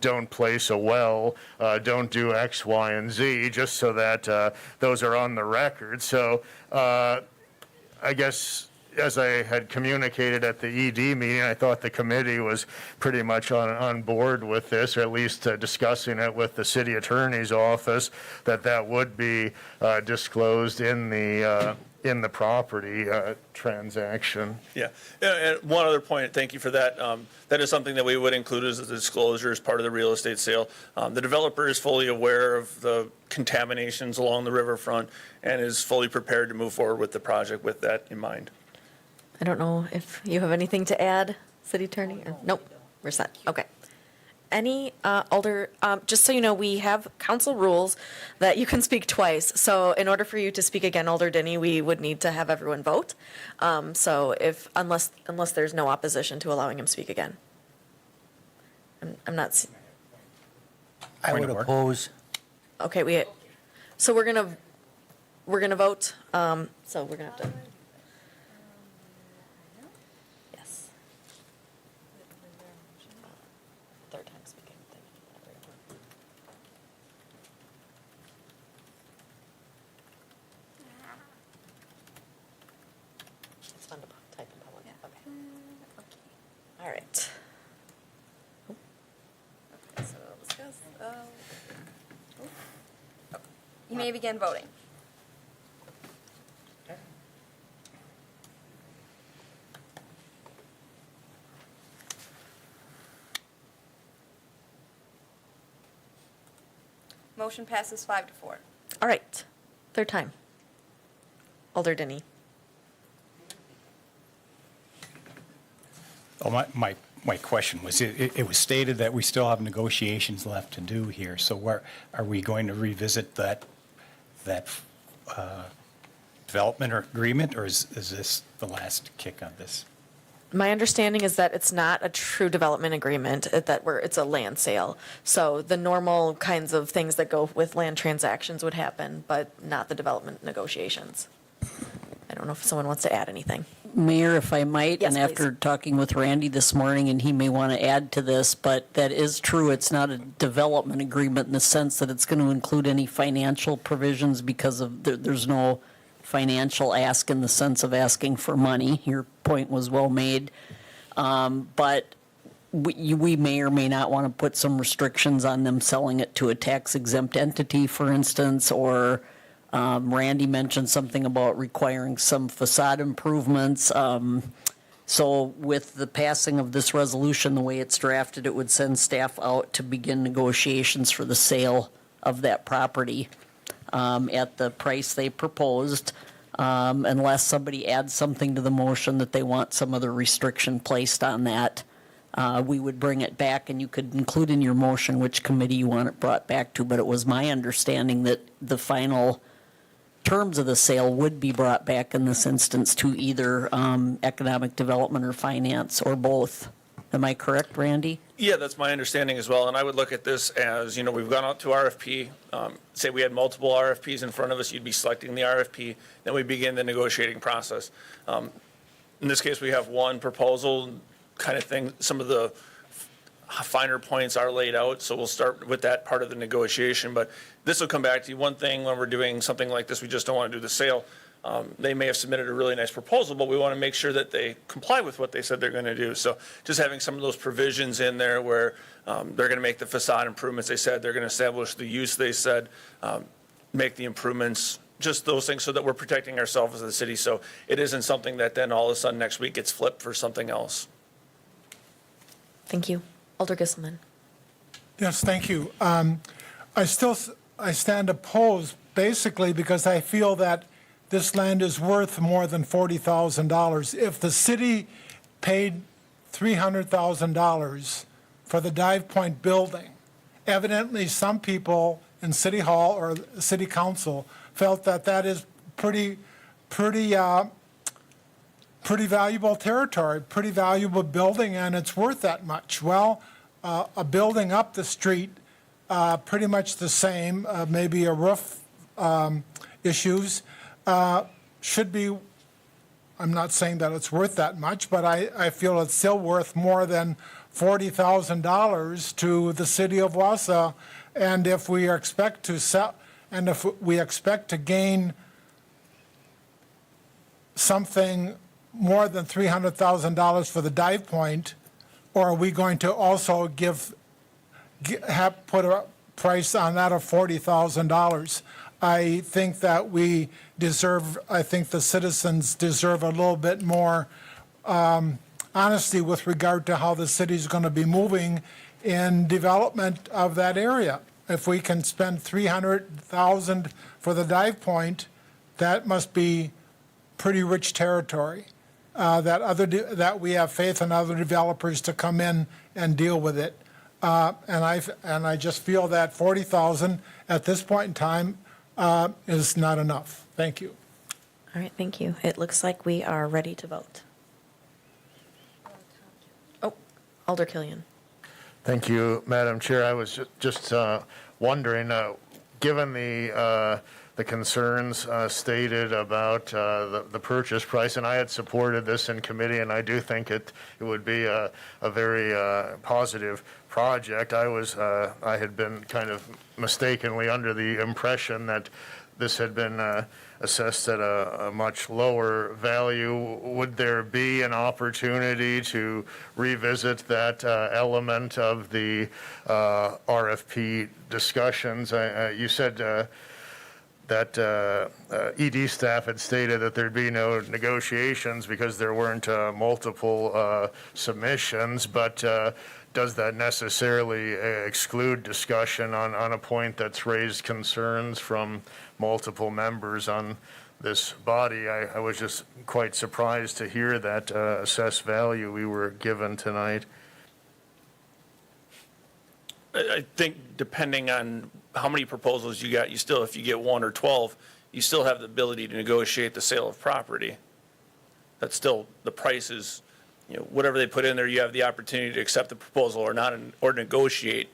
don't place a well, don't do X, Y, and Z, just so that those are on the record. So I guess as I had communicated at the ED meeting, I thought the committee was pretty much on board with this, or at least discussing it with the city attorney's office, that would be disclosed in the property transaction. Yeah, and one other point, thank you for that. That is something that we would include as a disclosure as part of the real estate sale. The developer is fully aware of the contaminations along the riverfront and is fully prepared to move forward with the project with that in mind. I don't know if you have anything to add, City Attorney? Or, nope, we're set. Okay. Any Alder, just so you know, we have council rules that you can speak twice. So in order for you to speak again, Alder Denny, we would need to have everyone vote. So unless there's no opposition to allowing him speak again. I'm not. I would oppose. Okay, so we're gonna vote. So we're gonna have to. Yes. Third time speaking. It's fun to type in public. Okay. All right. Okay, so discuss. You may begin voting. Motion passes 5-4. All right. Third time. Alder Denny. Oh, my question was, it was stated that we still have negotiations left to do here, so where, are we going to revisit that development or agreement, or is this the last kick on this? My understanding is that it's not a true development agreement, it's a land sale. So the normal kinds of things that go with land transactions would happen, but not the development negotiations. I don't know if someone wants to add anything. Mayor, if I might, Yes, and after talking with Randy this morning, and he may want to add to this, but that is true. It's not a development agreement in the sense that it's going to include any financial provisions because of there's no financial ask in the sense of asking for money. Your point was well made. But we may or may not want to put some restrictions on them selling it to a tax-exempt entity, for instance, or Randy mentioned something about requiring some facade improvements. So with the passing of this resolution, the way it's drafted, it would send staff out to begin negotiations for the sale of that property at the price they proposed, unless somebody adds something to the motion that they want some other restriction placed on that. We would bring it back, and you could include in your motion which committee you want it brought back to, but it was my understanding that the final terms of the sale would be brought back in this instance to either economic development or finance, or both. Am I correct, Randy? Yeah, that's my understanding as well, and I would look at this as, we've gone out to RFP. Say we had multiple RFPs in front of us, you'd be selecting the RFP, then we begin the negotiating process. In this case, we have one proposal kind of thing. Some of the finer points are laid out, so we'll start with that part of the negotiation. But this will come back to you. One thing when we're doing something like this, we just don't want to do the sale. They may have submitted a really nice proposal, but we want to make sure that they comply with what they said they're going to do. So just having some of those provisions in there where they're going to make the facade improvements they said, they're going to establish the use they said, make the improvements, just those things so that we're protecting ourselves as a city. So it isn't something that then all of a sudden next week gets flipped for something else. Thank you. Alder Gisselman. Yes, thank you. I stand opposed basically because I feel that this land is worth more than $40,000. If the city paid $300,000 for the Dive Point building, evidently some people in City Hall or City Council felt that that is pretty valuable territory, pretty valuable building, and it's worth that much. Well, a building up the street, pretty much the same, maybe a roof issues, should be, I'm not saying that it's worth that much, but I feel it's still worth more than $40,000 to the city of Wausau. And if we expect to sell, and if we expect to gain something more than $300,000 for the dive point, or are we going to also put a price on that of $40,000? I think that I think the citizens deserve a little bit more honesty with regard to how the city's going to be moving in development of that area. If we can spend $300,000 for the dive point, that must be pretty rich territory. That we have faith in other developers to come in and deal with it. And I just feel that $40,000 at this point in time is not enough. Thank you. All right, thank you. It looks like we are ready to vote. Oh, Alder Killian. Thank you, Madam Chair. I was just wondering, given the concerns stated about the purchase price, and I had supported this in committee, and I do think it would be a very positive project. I had been kind of mistakenly under the impression that this had been assessed at a much lower value. Would there be an opportunity to revisit that element of the RFP discussions? You said that ED staff had stated that there'd be no negotiations because there weren't multiple submissions, but does that necessarily exclude discussion on a point that's raised concerns from multiple members on this body? I was just quite surprised to hear that assessed value we were given tonight. I think depending on how many proposals you got, if you get 1 or 12, you still have the ability to negotiate the sale of property. That's still, the price is, whatever they put in there, you have the opportunity to accept the proposal or not, or negotiate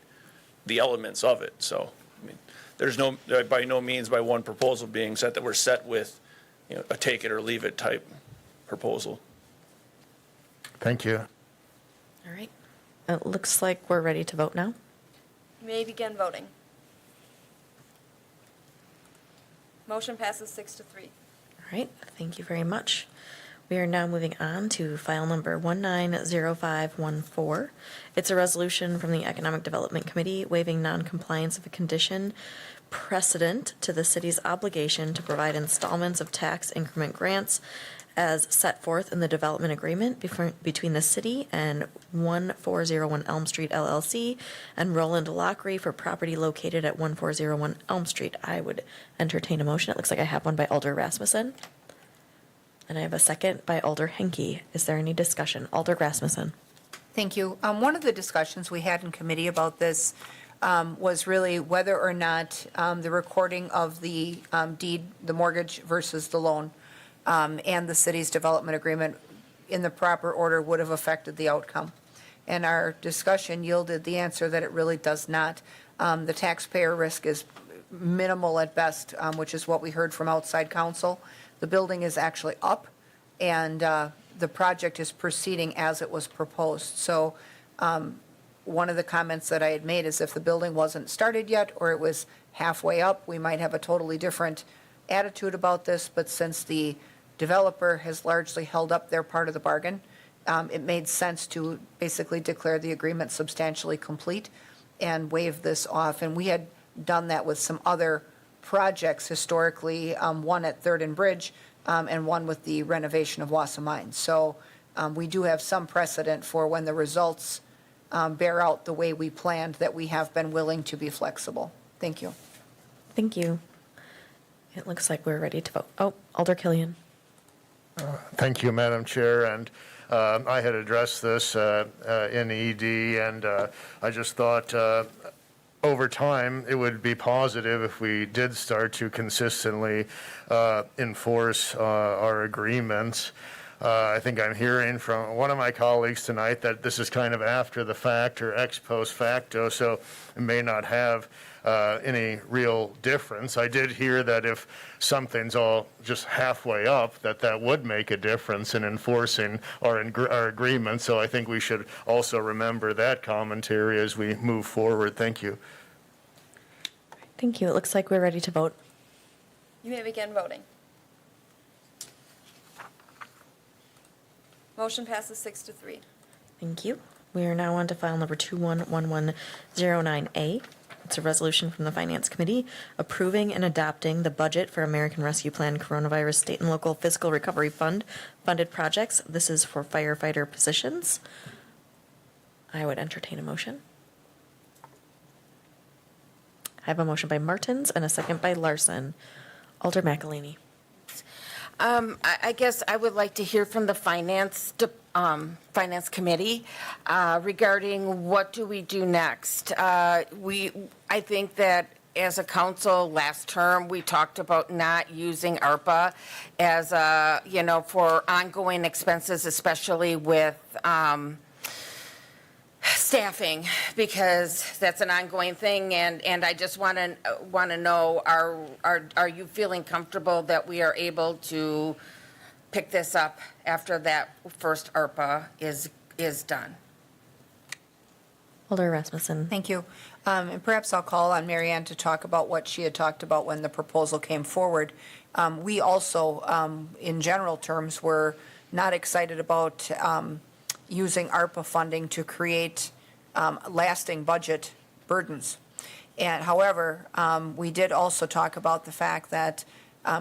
the elements of it. So, I mean, there's by no means by one proposal being set that we're set with, a take it or leave it type proposal. Thank you. All right. It looks like we're ready to vote now. You may begin voting. Motion passes 6-3. All right, thank you very much. We are now moving on to file number 190514. It's a resolution from the Economic Development Committee waiving noncompliance of a condition precedent to the city's obligation to provide installments of tax increment grants as set forth in the development agreement between the city and 1401 Elm Street LLC and Roland Lockery for property located at 1401 Elm Street. I would entertain a motion. It looks like I have one by Alder Rasmussen. And I have a second by Alder Henke. Is there any discussion? Alder Rasmussen. Thank you. One of the discussions we had in committee about this was really whether or not the recording of the deed, the mortgage versus the loan, and the city's development agreement in the proper order would have affected the outcome. And our discussion yielded the answer that it really does not. The taxpayer risk is minimal at best, which is what we heard from outside counsel. The building is actually up, and the project is proceeding as it was proposed. So one of the comments that I had made is if the building wasn't started yet or it was halfway up, we might have a totally different attitude about this. But since the developer has largely held up their part of the bargain, it made sense to basically declare the agreement substantially complete and waive this off. And we had done that with some other projects historically, one at 3rd and Bridge and one with the renovation of Wausau Mines. So we do have some precedent for when the results bear out the way we planned, that we have been willing to be flexible. Thank you. Thank you. It looks like we're ready to vote. Oh, Alder Killian. Thank you, Madam Chair. And I had addressed this in ED, and I just thought over time it would be positive if we did start to consistently enforce our agreements. I think I'm hearing from one of my colleagues tonight that this is kind of after the fact or ex post facto, so it may not have any real difference. I did hear that if something's all just halfway up, that would make a difference in enforcing our agreement. So I think we should also remember that commentary as we move forward. Thank you. Thank you. It looks like we're ready to vote. You may begin voting. Motion passes 6-3. Thank you. We are now on to file number 211109A. It's a resolution from the Finance Committee approving and adopting the budget for American Rescue Plan Coronavirus State and Local Fiscal Recovery Fund funded projects. This is for firefighter positions. I would entertain a motion. I have a motion by Martins and a second by Larson. Alder McElhaney. I guess I would like to hear from the Finance Committee regarding what do we do next. I think that as a council last term, we talked about not using ARPA as for ongoing expenses, especially with staffing, because that's an ongoing thing, and I just want to know, are you feeling comfortable that we are able to pick this up after that first ARPA is done? Alder Rasmussen. Thank you. And perhaps I'll call on Mary Ann to talk about what she had talked about when the proposal came forward. We also, in general terms, were not excited about using ARPA funding to create lasting budget burdens. And however, we did also talk about the fact that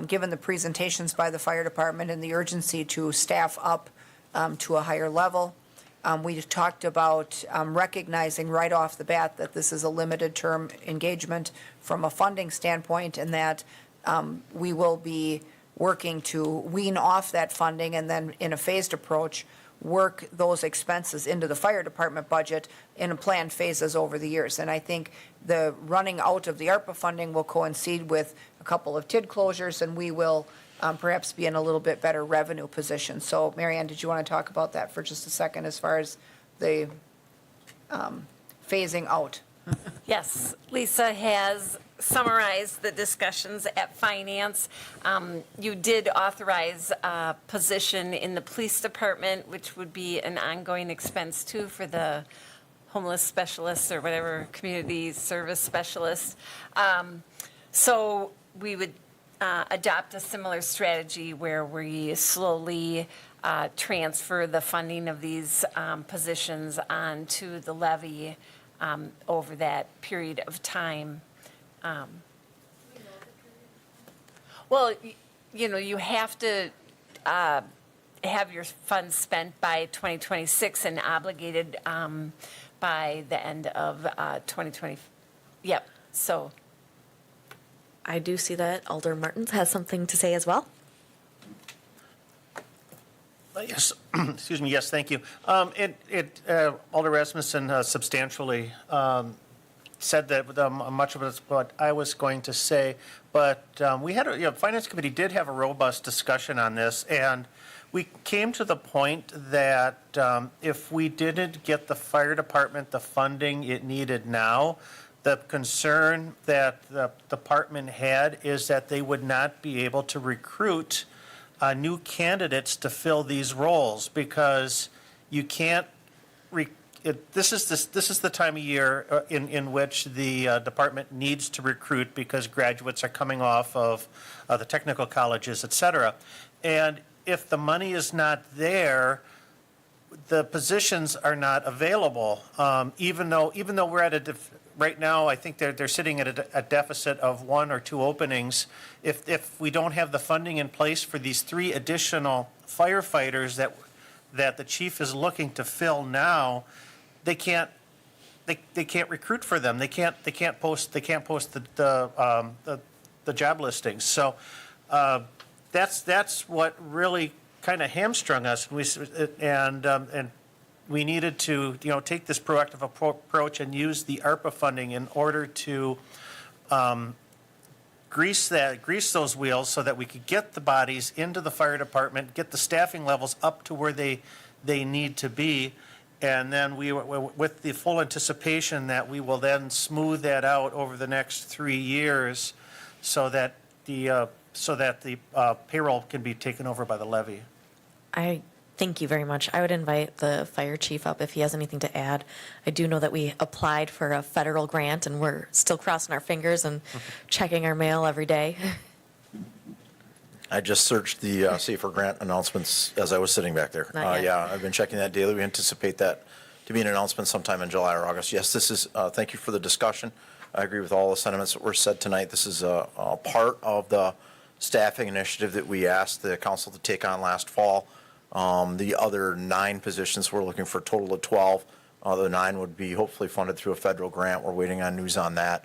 given the presentations by the fire department and the urgency to staff up to a higher level, we talked about recognizing right off the bat that this is a limited term engagement from a funding standpoint, and that we will be working to wean off that funding and then in a phased approach work those expenses into the fire department budget in planned phases over the years. And I think the running out of the ARPA funding will coincide with a couple of TID closures, and we will perhaps be in a little bit better revenue position. So, Mary Ann, did you want to talk about that for just a second as far as the phasing out? Yes, Lisa has summarized the discussions at Finance. You did authorize a position in the police department, which would be an ongoing expense too for the homeless specialists or whatever, community service specialists. So we would adopt a similar strategy where we slowly transfer the funding of these positions onto the levy over that period of time. Well, you have to have your funds spent by 2026 and obligated by the end of 2020. Yep, so. I do see that Alder Martins has something to say as well. Yes, excuse me, yes, thank you. Alder Rasmussen substantially said that much of it is what I was going to say, but we had Finance Committee did have a robust discussion on this, and we came to the point that if we didn't get the fire department the funding it needed now, the concern that the department had is that they would not be able to recruit new candidates to fill these roles, because you can't. This is the time of year in which the department needs to recruit, because graduates are coming off of the technical colleges, et cetera. And if the money is not there, the positions are not available. Even though we're at right now, I think they're sitting at a deficit of 1 or 2 openings. If we don't have the funding in place for these 3 additional firefighters that the chief is looking to fill now, they can't recruit for them. They can't post the job listings. So that's what really kind of hamstrung us. And we needed to take this proactive approach and use the ARPA funding in order to grease those wheels so that we could get the bodies into the fire department, get the staffing levels up to where they need to be. And then with the full anticipation that we will then smooth that out over the next 3 years, so that the payroll can be taken over by the levy. I thank you very much. I would invite the fire chief up if he has anything to add. I do know that we applied for a federal grant, and we're still crossing our fingers and checking our mail every day. I just searched the Safer Grant announcements as I was sitting back there. Not yet. Yeah, I've been checking that daily. We anticipate that to be an announcement sometime in July or August. Yes, this is, thank you for the discussion. I agree with all the sentiments that were said tonight. This is a part of the staffing initiative that we asked the council to take on last fall. The other 9 positions, we're looking for a total of 12. The 9 would be hopefully funded through a federal grant. We're waiting on news on that.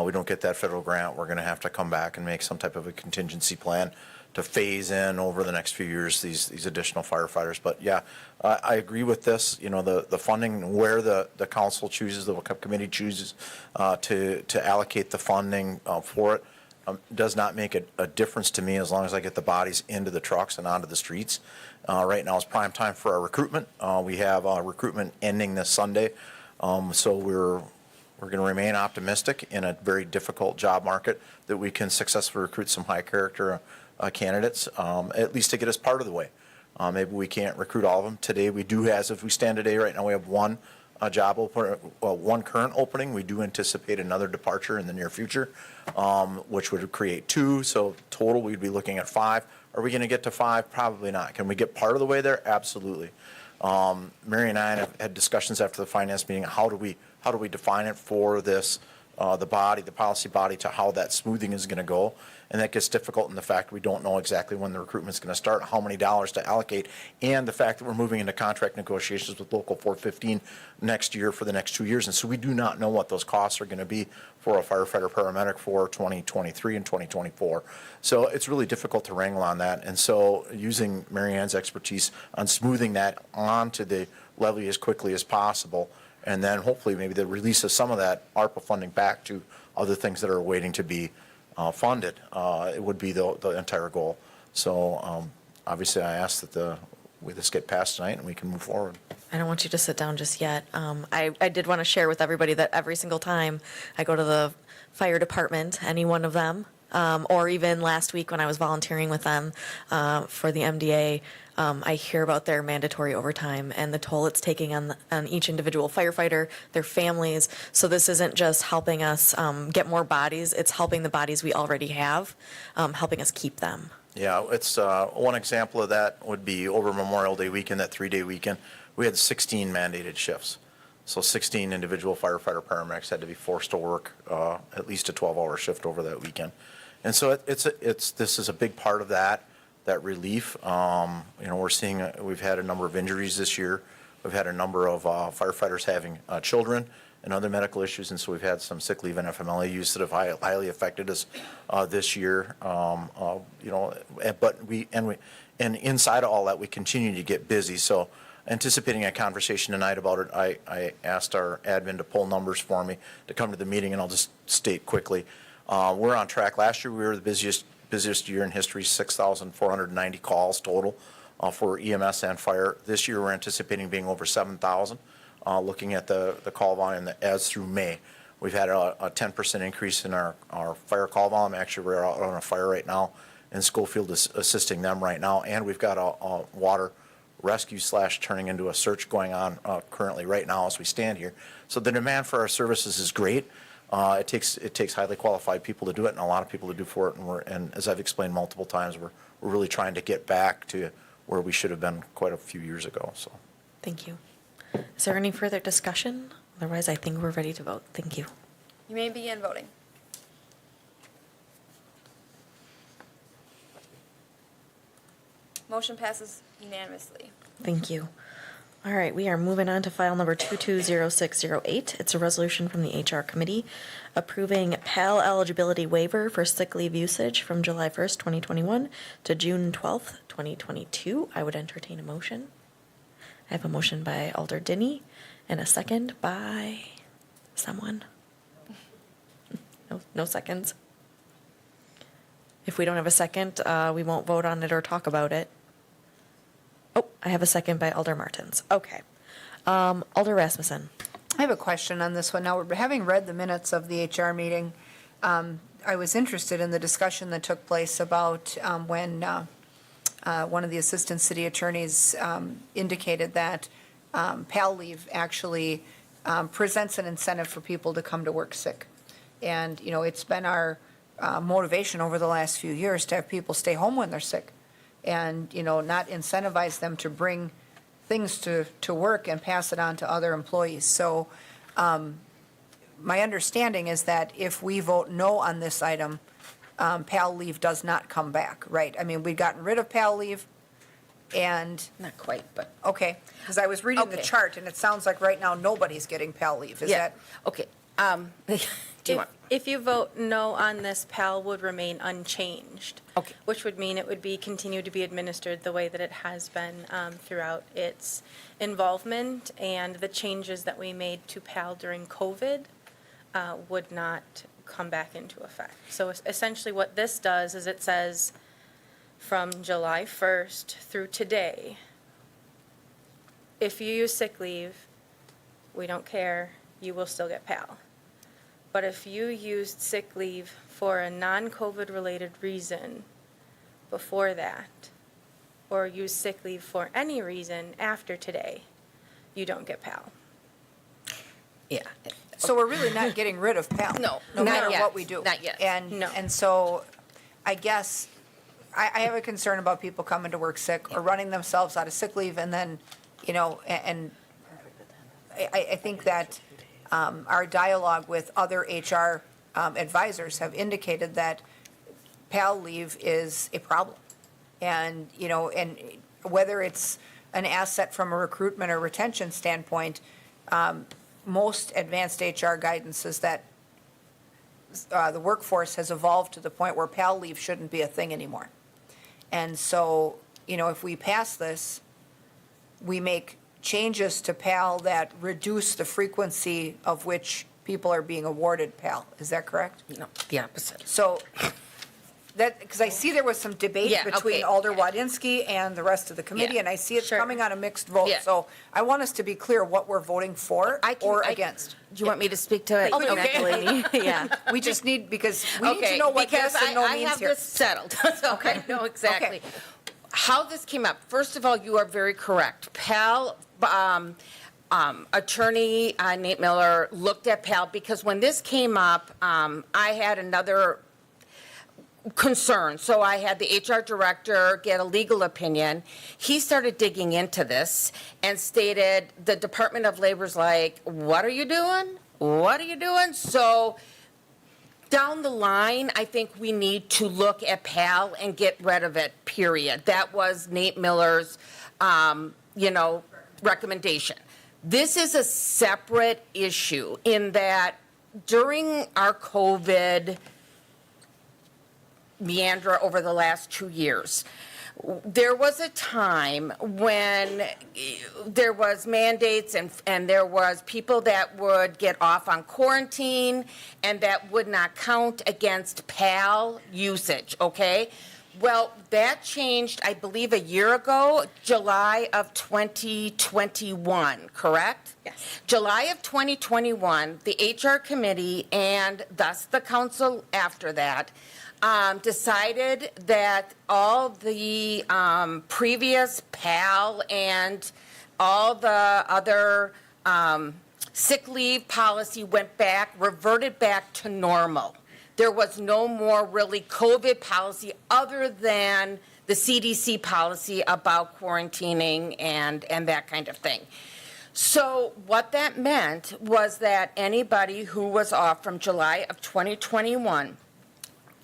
We don't get that federal grant, we're going to have to come back and make some type of a contingency plan to phase in over the next few years these additional firefighters. But yeah, I agree with this. You know, the funding, where the council chooses, the committee chooses to allocate the funding for it, does not make a difference to me as long as I get the bodies into the trucks and onto the streets. Right now is prime time for our recruitment. We have recruitment ending this Sunday, so we're going to remain optimistic in a very difficult job market that we can successfully recruit some high character candidates, at least to get us part of the way. Maybe we can't recruit all of them. Today we do, as if we stand today, right now we have one job open, one current opening. We do anticipate another departure in the near future, which would create 2. So total we'd be looking at 5. Are we going to get to 5? Probably not. Can we get part of the way there? Absolutely. Mary and I have had discussions after the finance meeting. How do we define it for this, the policy body, to how that smoothing is going to go? And that gets difficult in the fact we don't know exactly when the recruitment is going to start, how many dollars to allocate, and the fact that we're moving into contract negotiations with Local 415 next year for the next 2 years. And so we do not know what those costs are going to be for a firefighter paramedic for 2023 and 2024. So it's really difficult to wrangle on that. And so using Mary Ann's expertise on smoothing that onto the levy as quickly as possible, and then hopefully maybe the release of some of that ARPA funding back to other things that are waiting to be funded, it would be the entire goal. So obviously I ask that this get passed tonight and we can move forward. I don't want you to sit down just yet. I did want to share with everybody that every single time I go to the fire department, any one of them, or even last week when I was volunteering with them for the MDA, I hear about their mandatory overtime and the toll it's taking on each individual firefighter, their families. So this isn't just helping us get more bodies, it's helping the bodies we already have, helping us keep them. Yeah, it's one example of that would be over Memorial Day weekend, that 3-day weekend, we had 16 mandated shifts. So 16 individual firefighter paramedics had to be forced to work at least a 12-hour shift over that weekend. And so this is a big part of that relief. We've had a number of injuries this year. We've had a number of firefighters having children and other medical issues, and so we've had some sick leave and FMLA use that have highly affected us this year. But inside of all that, we continue to get busy. So anticipating a conversation tonight about it, I asked our admin to pull numbers for me to come to the meeting, and I'll just state quickly. We're on track. Last year, we were the busiest year in history, 6,490 calls total for EMS and fire. This year, we're anticipating being over 7,000, looking at the call volume as through May. We've had a 10% increase in our fire call volume. Actually, we're out on a fire right now, and Schofield is assisting them right now. And we've got a water rescue / turning into a search going on currently right now as we stand here. So the demand for our services is great. It takes highly qualified people to do it and a lot of people to do for it. And as I've explained multiple times, we're really trying to get back to where we should have been quite a few years ago. So, thank you. Is there any further discussion? Otherwise, I think we're ready to vote. Thank you. You may begin voting. Motion passes unanimously. Thank you. All right, we are moving on to file number 220608. It's a resolution from the HR Committee approving PAL eligibility waiver for sick leave usage from July 1st, 2021 to June 12th, 2022. I would entertain a motion. I have a motion by Alder Dinney and a second by someone. No seconds. If we don't have a second, we won't vote on it or talk about it. Oh, I have a second by Alder Martins. Okay. Alder Rasmussen. I have a question on this one. Now, having read the minutes of the HR meeting, I was interested in the discussion that took place about when one of the assistant city attorneys indicated that PAL leave actually presents an incentive for people to come to work sick. And, it's been our motivation over the last few years to have people stay home when they're sick and, not incentivize them to bring things to work and pass it on to other employees. So my understanding is that if we vote no on this item, PAL leave does not come back, right? I mean, we've gotten rid of PAL leave and. Not quite, but. Okay, because I was reading the Okay. chart and it sounds like right now nobody's getting PAL leave. Is Yeah. that? Okay. Do you want? If you vote no on this, PAL would remain unchanged. Okay. Which would mean it would be, continue to be administered the way that it has been throughout its involvement, and the changes that we made to PAL during COVID would not come back into effect. So essentially what this does is it says from July 1st through today, if you use sick leave, we don't care, you will still get PAL. But if you used sick leave for a non-COVID related reason before that, or use sick leave for any reason after today, you don't get PAL. Yeah. So we're really not getting rid of PAL? No, No not matter yet. what we do? Not yet. And so I guess I have a concern about people coming to work sick or running themselves out of sick leave and then, and I think that our dialogue with other HR advisors have indicated that PAL leave is a problem. And, and whether it's an asset from a recruitment or retention standpoint, most advanced HR guidance is that the workforce has evolved to the point where PAL leave shouldn't be a thing anymore. And so, if we pass this, we make changes to PAL that reduce the frequency of which people are being awarded PAL. Is that correct? No, the opposite. So because I see there was some debate Yeah, between okay. Alder Wadinsky and the rest of the committee, Yeah, and I see it's sure. coming on a mixed vote. Yeah. So I want us to be clear what we're voting for or against. Do you want me to speak to it? Okay. Natalie? Yeah. We just need, because we need to know what because yes and no I means have here. this settled, so I know exactly. Okay. How this came up, first of all, you are very correct. PAL, attorney Nate Miller looked at PAL because when this came up, I had another concern. So I had the HR director get a legal opinion. He started digging into this and stated the Department of Labor's like, what are you doing? What are you doing? So down the line, I think we need to look at PAL and get rid of it, period. That was Nate Miller's, recommendation. This is a separate issue in that during our COVID meander over the last 2 years, there was a time when there was mandates and there was people that would get off on quarantine and that would not count against PAL usage, okay? Well, that changed, I believe, a year ago, July of 2021, correct? Yes. July of 2021, the HR committee and thus the council after that decided that all the previous PAL and all the other sick leave policy reverted back to normal. There was no more really COVID policy other than the CDC policy about quarantining and that kind of thing. So what that meant was that anybody who was off from July of 2021,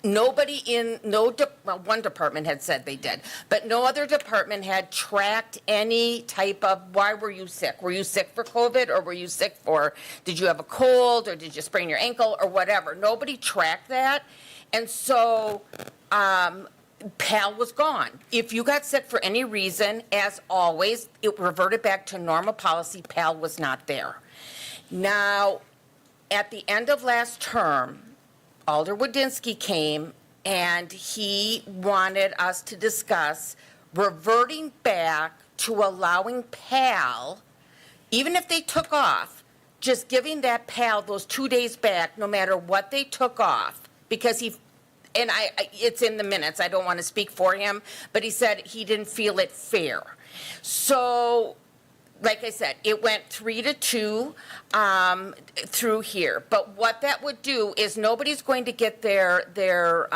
one department had said they did, but no other department had tracked any type of, why were you sick? Were you sick for COVID, or were you sick for, did you have a cold, or did you sprain your ankle, or whatever? Nobody tracked that. And so PAL was gone. If you got sick for any reason, as always, it reverted back to normal policy. PAL was not there. Now, at the end of last term, Alder Wadinsky came and he wanted us to discuss reverting back to allowing PAL, even if they took off, just giving that PAL those 2 days back, no matter what they took off, because it's in the minutes, I don't want to speak for him, but he said he didn't feel it fair. So like I said, it went 3-2 through here. But what that would do is nobody's going to get their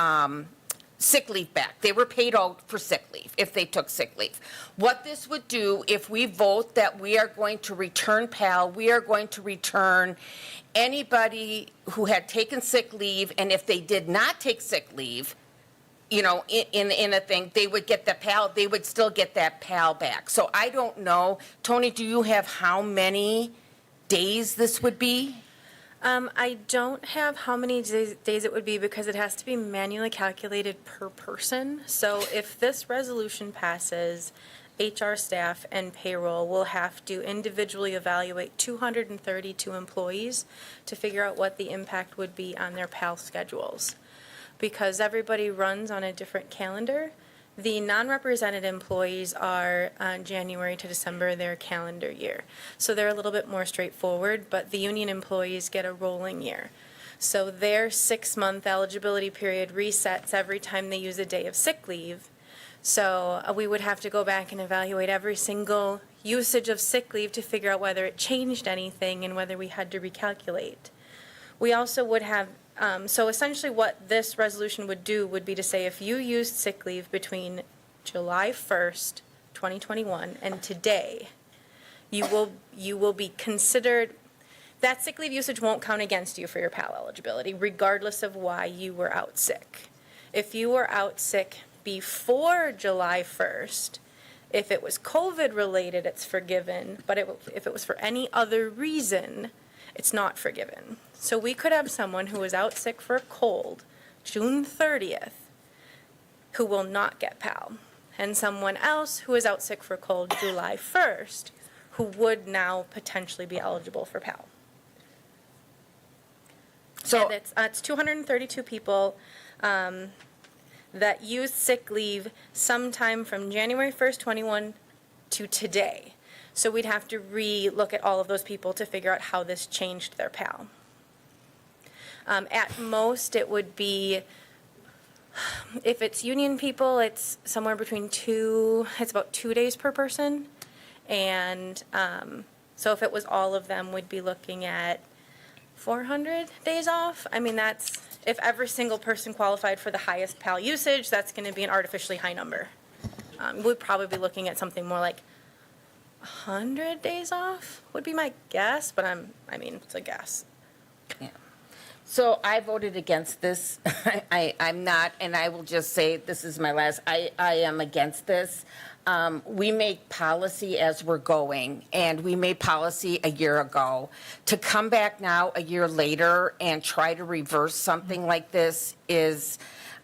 sick leave back. They were paid out for sick leave if they took sick leave. What this would do, if we vote that we are going to return PAL, we are going to return anybody who had taken sick leave, and if they did not take sick leave, you know, in a thing, they would get the PAL, they would still get that PAL back. So I don't know. Tony, do you have how many days this would be? I don't have how many days it would be because it has to be manually calculated per person. So if this resolution passes, HR staff and payroll will have to individually evaluate 232 employees to figure out what the impact would be on their PAL schedules. Because everybody runs on a different calendar, the non-represented employees are January to December, their calendar year. So they're a little bit more straightforward, but the union employees get a rolling year. So their 6-month eligibility period resets every time they use a day of sick leave. So we would have to go back and evaluate every single usage of sick leave to figure out whether it changed anything and whether we had to recalculate. We also would have, so essentially what this resolution would do would be to say if you used sick leave between July 1st, 2021 and today, you will be considered, that sick leave usage won't count against you for your PAL eligibility, regardless of why you were out sick. If you were out sick before July 1st, if it was COVID related, it's forgiven, but if it was for any other reason, it's not forgiven. So we could have someone who was out sick for a cold June 30th who will not get PAL, and someone else who is out sick for a cold July 1st who would now potentially be eligible for PAL. So and it's 232 people that used sick leave sometime from January 1st, 21 to today. So we'd have to re-look at all of those people to figure out how this changed their PAL. At most, it would be, if it's union people, it's somewhere between it's about 2 days per person. And so if it was all of them, we'd be looking at 400 days off. I mean, that's, if every single person qualified for the highest PAL usage, that's going to be an artificially high number. We'd probably be looking at something more like 100 days off would be my guess, but I mean, it's a guess. Yeah. So I voted against this. I'm not, and I will just say, this is my last, I am against this. We make policy as we're going, and we made policy a year ago. To come back now, a year later, and try to reverse something like this is,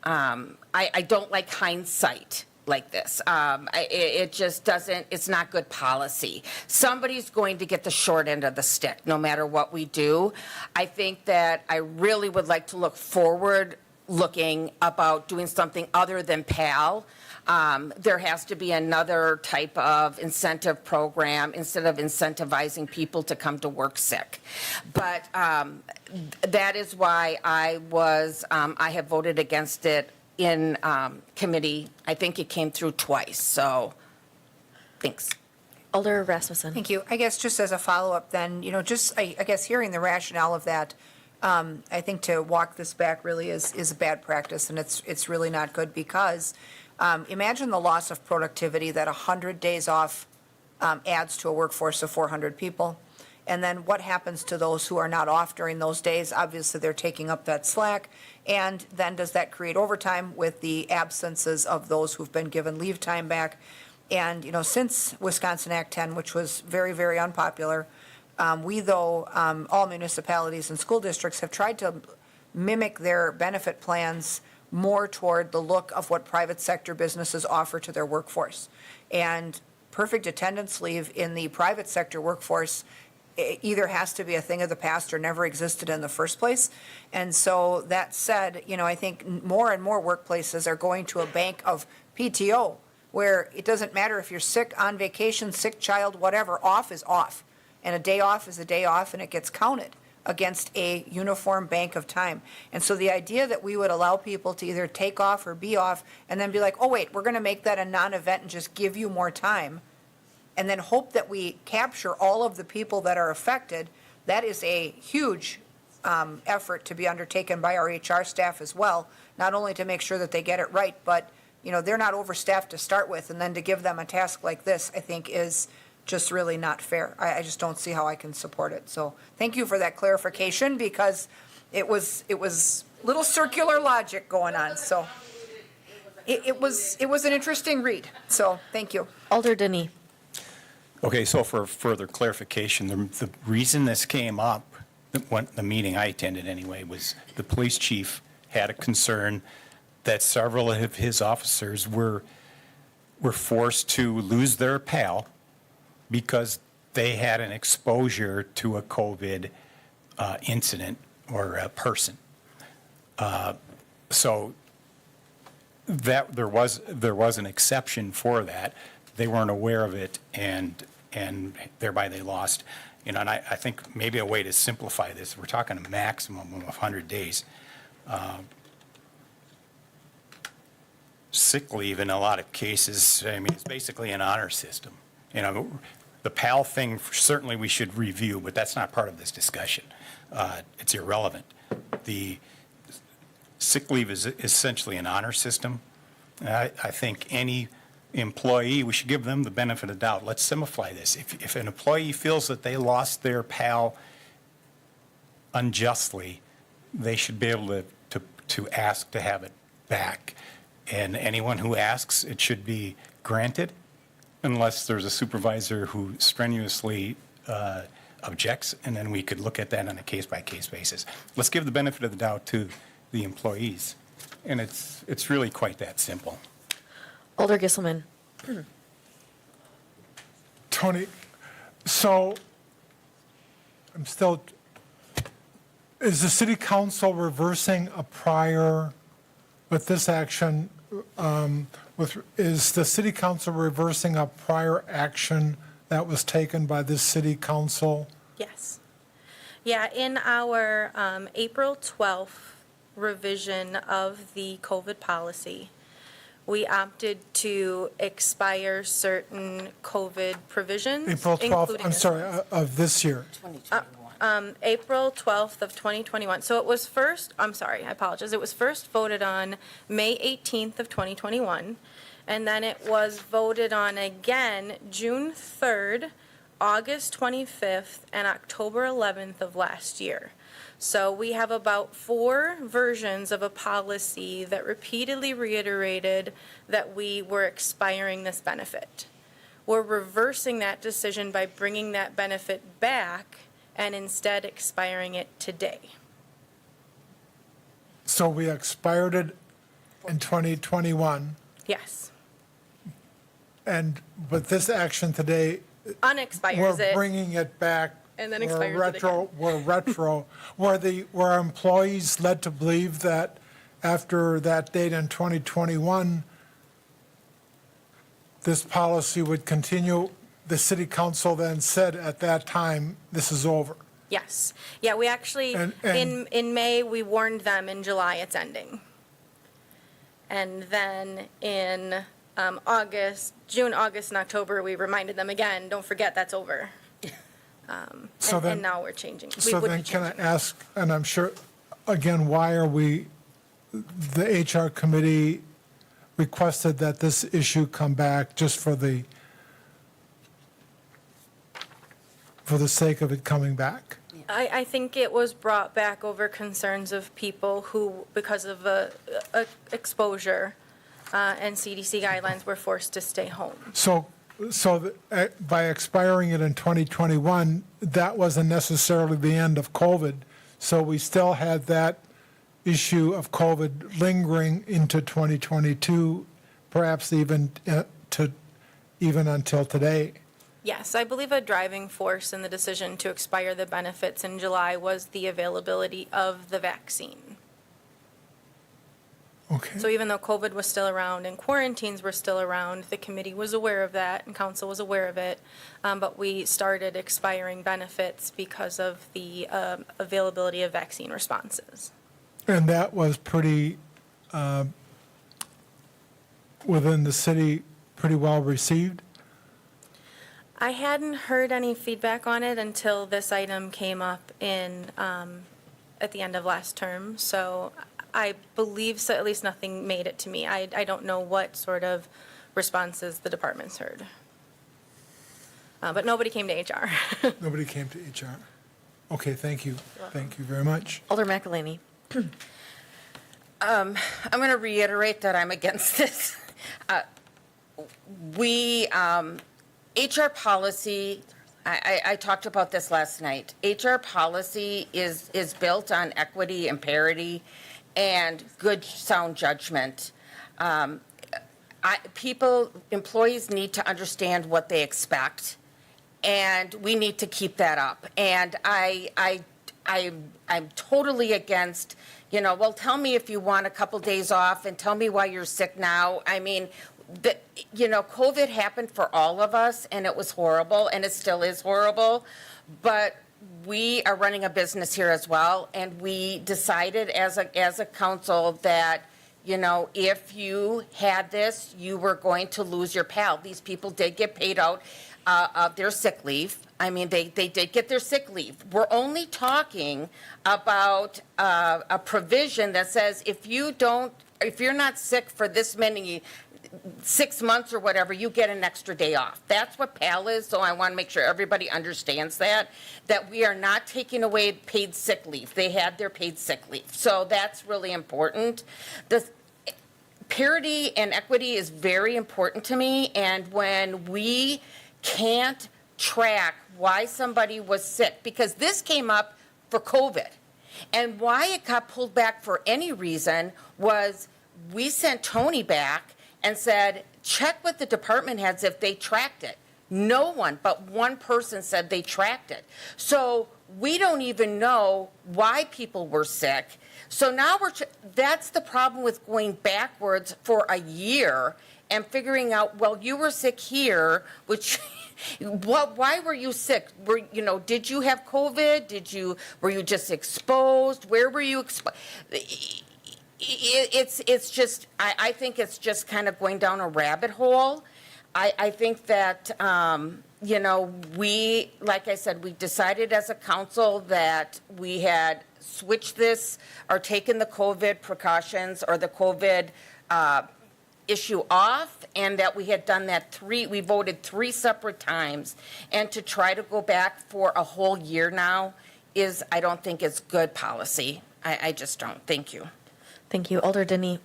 I don't like hindsight like this. It just doesn't, it's not good policy. Somebody's going to get the short end of the stick, no matter what we do. I think that I really would like to look forward, looking about doing something other than PAL. There has to be another type of incentive program instead of incentivizing people to come to work sick. But that is why I have voted against it in committee. I think it came through twice, so thanks. Alder Rasmussen. Thank you. I guess just as a follow-up then, just, I guess hearing the rationale of that, I think to walk this back really is a bad practice, and it's really not good because imagine the loss of productivity that 100 days off adds to a workforce of 400 people. And then what happens to those who are not off during those days? Obviously, they're taking up that slack. And then does that create overtime with the absences of those who've been given leave time back? And, since Wisconsin Act 10, which was very, very unpopular, all municipalities and school districts have tried to mimic their benefit plans more toward the look of what private sector businesses offer to their workforce. And perfect attendance leave in the private sector workforce either has to be a thing of the past or never existed in the first place. And so that said, I think more and more workplaces are going to a bank of PTO where it doesn't matter if you're sick, on vacation, sick child, whatever, off is off. And a day off is a day off, and it gets counted against a uniform bank of time. And so the idea that we would allow people to either take off or be off and then be like, oh, wait, we're going to make that a non-event and just give you more time and then hope that we capture all of the people that are affected, that is a huge effort to be undertaken by our HR staff as well, not only to make sure that they get it right, but, you know, they're not overstaffed to start with, and then to give them a task like this, I think is just really not fair. I just don't see how I can support it. So thank you for that clarification, because it was little circular logic going on, so it was an interesting read, so thank you. Alder Denny. Okay, so for further clarification, the reason this came up, the meeting I attended anyway, was the police chief had a concern that several of his officers were forced to lose their PAL because they had an exposure to a COVID incident or a person. So that there was an exception for that. They weren't aware of it, and thereby they lost. You know, and I think maybe a way to simplify this, we're talking a maximum of 100 days. Sick leave in a lot of cases, I mean, it's basically an honor system. You know, the PAL thing, certainly we should review, but that's not part of this discussion. It's irrelevant. The sick leave is essentially an honor system. I think any employee, we should give them the benefit of the doubt. Let's simplify this. If an employee feels that they lost their PAL unjustly, they should be able to ask to have it back. And anyone who asks, it should be granted, unless there's a supervisor who strenuously objects, and then we could look at that on a case-by-case basis. Let's give the benefit of the doubt to the employees, and it's really quite that simple. Alder Gisselman. Tony, so is the city council reversing a prior, with this action, is the city council reversing a prior action that was taken by this city council? Yes. Yeah, in our April 12th revision of the COVID policy, we opted to expire certain COVID provisions. April 12th, I'm sorry, of this year. April 12th of 2021. So it was first, I'm sorry, I apologize. It was first voted on May 18th of 2021, and then it was voted on again June 3rd, August 25th, and October 11th of last year. So we have about 4 versions of a policy that repeatedly reiterated that we were expiring this benefit. We're reversing that decision by bringing that benefit back and instead expiring it today. So we expired it in 2021, Yes. and with this action today, Unexpires we're it. bringing it back. And then We're expires it again. We're retro. Were employees led to believe that after that date in 2021, this policy would continue? The city council then said at that time, this is over. Yes. Yeah, we actually, And- in May, we warned them, in July, it's ending. And then in June, August, and October, we reminded them again, don't forget, that's over. And now we're changing. We So would then be can I changing. ask, and I'm sure, again, why are the HR committee requested that this issue come back just for the sake of it coming back? I think it was brought back over concerns of people who, because of exposure and CDC guidelines, were forced to stay home. So by expiring it in 2021, that wasn't necessarily the end of COVID. So we still had that issue of COVID lingering into 2022, perhaps even until today. Yes, I believe a driving force in the decision to expire the benefits in July was the availability of the vaccine. Okay. So even though COVID was still around and quarantines were still around, the committee was aware of that and council was aware of it. But we started expiring benefits because of the availability of vaccine responses. And that was pretty, within the city, pretty well received? I hadn't heard any feedback on it until this item came up at the end of last term, so I believe so, at least nothing made it to me. I don't know what sort of responses the departments heard. But nobody came to HR. Nobody came to HR. Okay, thank you. Thank you very much. Alder McElhaney. I'm going to reiterate that I'm against this. HR policy, I talked about this last night. HR policy is built on equity and parity and good sound judgment. Employees need to understand what they expect, and we need to keep that up. And I'm totally against, well, tell me if you want a couple days off and tell me why you're sick now. I mean, COVID happened for all of us, and it was horrible, and it still is horrible. But we are running a business here as well, and we decided as a council that, if you had this, you were going to lose your pal. These people did get paid out of their sick leave. I mean, they did get their sick leave. We're only talking about a provision that says if you're not sick for this many 6 months or whatever, you get an extra day off. That's what PAL is, so I want to make sure everybody understands that we are not taking away paid sick leave. They had their paid sick leave. So that's really important. The parity and equity is very important to me, and when we can't track why somebody was sick, because this came up for COVID, and why it got pulled back for any reason was we sent Tony back and said, check with the department heads if they tracked it. No one but one person said they tracked it. So we don't even know why people were sick. So now that's the problem with going backwards for a year and figuring out, well, you were sick here, which why were you sick? Did you have COVID? Were you just exposed? Where were you exposed? It's just, I think it's just kind of going down a rabbit hole. I think that, like I said, we decided as a council that we had switched this or taken the COVID precautions or the COVID issue off, and that we had done that we voted 3 separate times. And to try to go back for a whole year now I don't think it's good policy. I just don't. Thank you. Thank you. Alder Denny.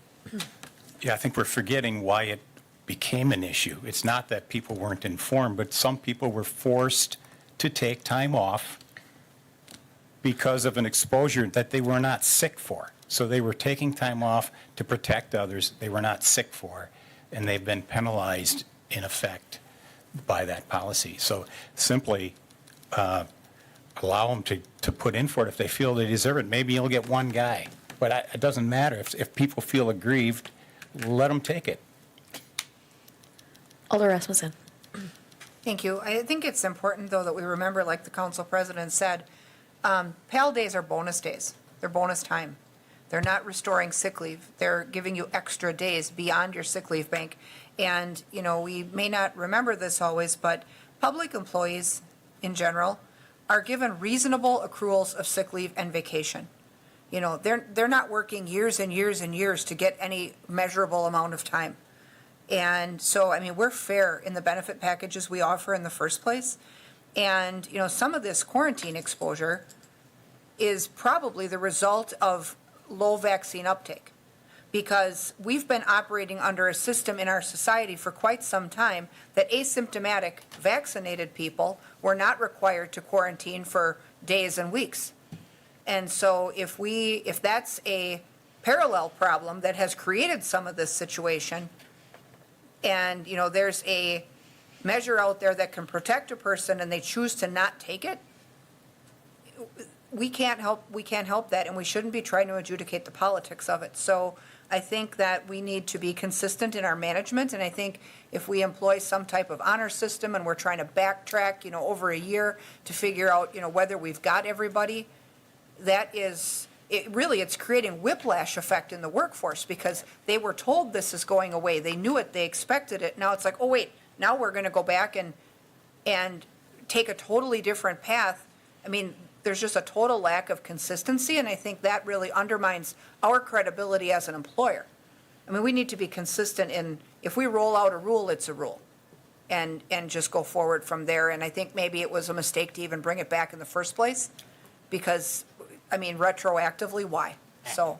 Yeah, I think we're forgetting why it became an issue. It's not that people weren't informed, but some people were forced to take time off because of an exposure that they were not sick for. So they were taking time off to protect others they were not sick for, and they've been penalized in effect by that policy. So simply allow them to put in for it if they feel they deserve it. Maybe you'll get one guy, but it doesn't matter. If people feel aggrieved, let them take it. Alder Rasmussen. Thank you. I think it's important, though, that we remember, like the council president said, PAL days are bonus days. They're bonus time. They're not restoring sick leave. They're giving you extra days beyond your sick leave bank. And, we may not remember this always, but public employees in general are given reasonable accruals of sick leave and vacation. They're not working years and years and years to get any measurable amount of time. And so, we're fair in the benefit packages we offer in the first place. And, some of this quarantine exposure is probably the result of low vaccine uptake, because we've been operating under a system in our society for quite some time that asymptomatic vaccinated people were not required to quarantine for days and weeks. And so if that's a parallel problem that has created some of this situation, and, there's a measure out there that can protect a person and they choose to not take it, we can't help that, and we shouldn't be trying to adjudicate the politics of it. So I think that we need to be consistent in our management, and I think if we employ some type of honor system and we're trying to backtrack, over a year to figure out, whether we've got everybody, it's creating whiplash effect in the workforce, because they were told this is going away. They knew it. They expected it. Now it's like, oh, wait, now we're going to go back and and take a totally different path, I mean, there's just a total lack of consistency, and I think that really undermines our credibility as an employer. I mean, we need to be consistent in, if we roll out a rule, it's a rule, and just go forward from there. And I think maybe it was a mistake to even bring it back in the first place, because, I mean, retroactively, why? So.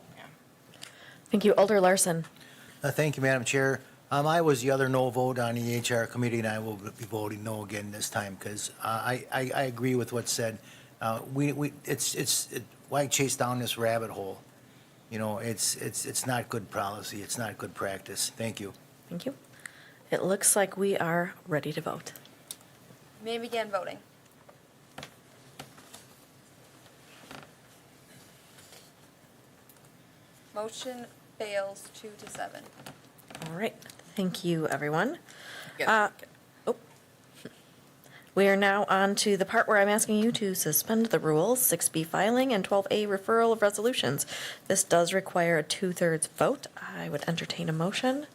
Thank you. Alder Larson. Thank you, Madam Chair. I was the other no vote on the HR committee, and I will be voting no again this time, because I agree with what's said. Why chase down this rabbit hole? You know, it's not good policy. It's not good practice. Thank you. Thank you. It looks like we are ready to vote. You may begin voting. Motion fails 2-7. All right. Thank you, everyone. We are now on to the part where I'm asking you to suspend the rules, 6B filing and 12A referral of resolutions. This does require a 2/3 vote. I would entertain a motion.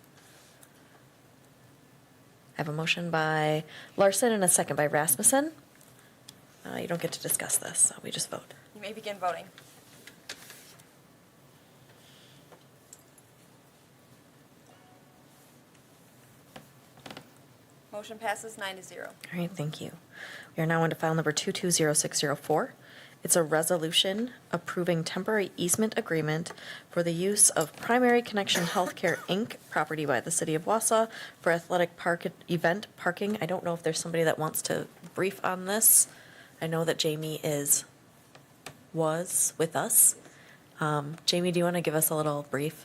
I have a motion by Larson and a second by Rasmussen. You don't get to discuss this, so we just vote. You may begin voting. Motion passes 9-0. All right, thank you. We are now on to file number 220604. It's a resolution approving temporary easement agreement for the use of Primary Connection Healthcare, Inc. property by the city of Wausau for athletic park event parking. I don't know if there's somebody that wants to brief on this. I know that Jamie was with us. Jamie, do you want to give us a little brief?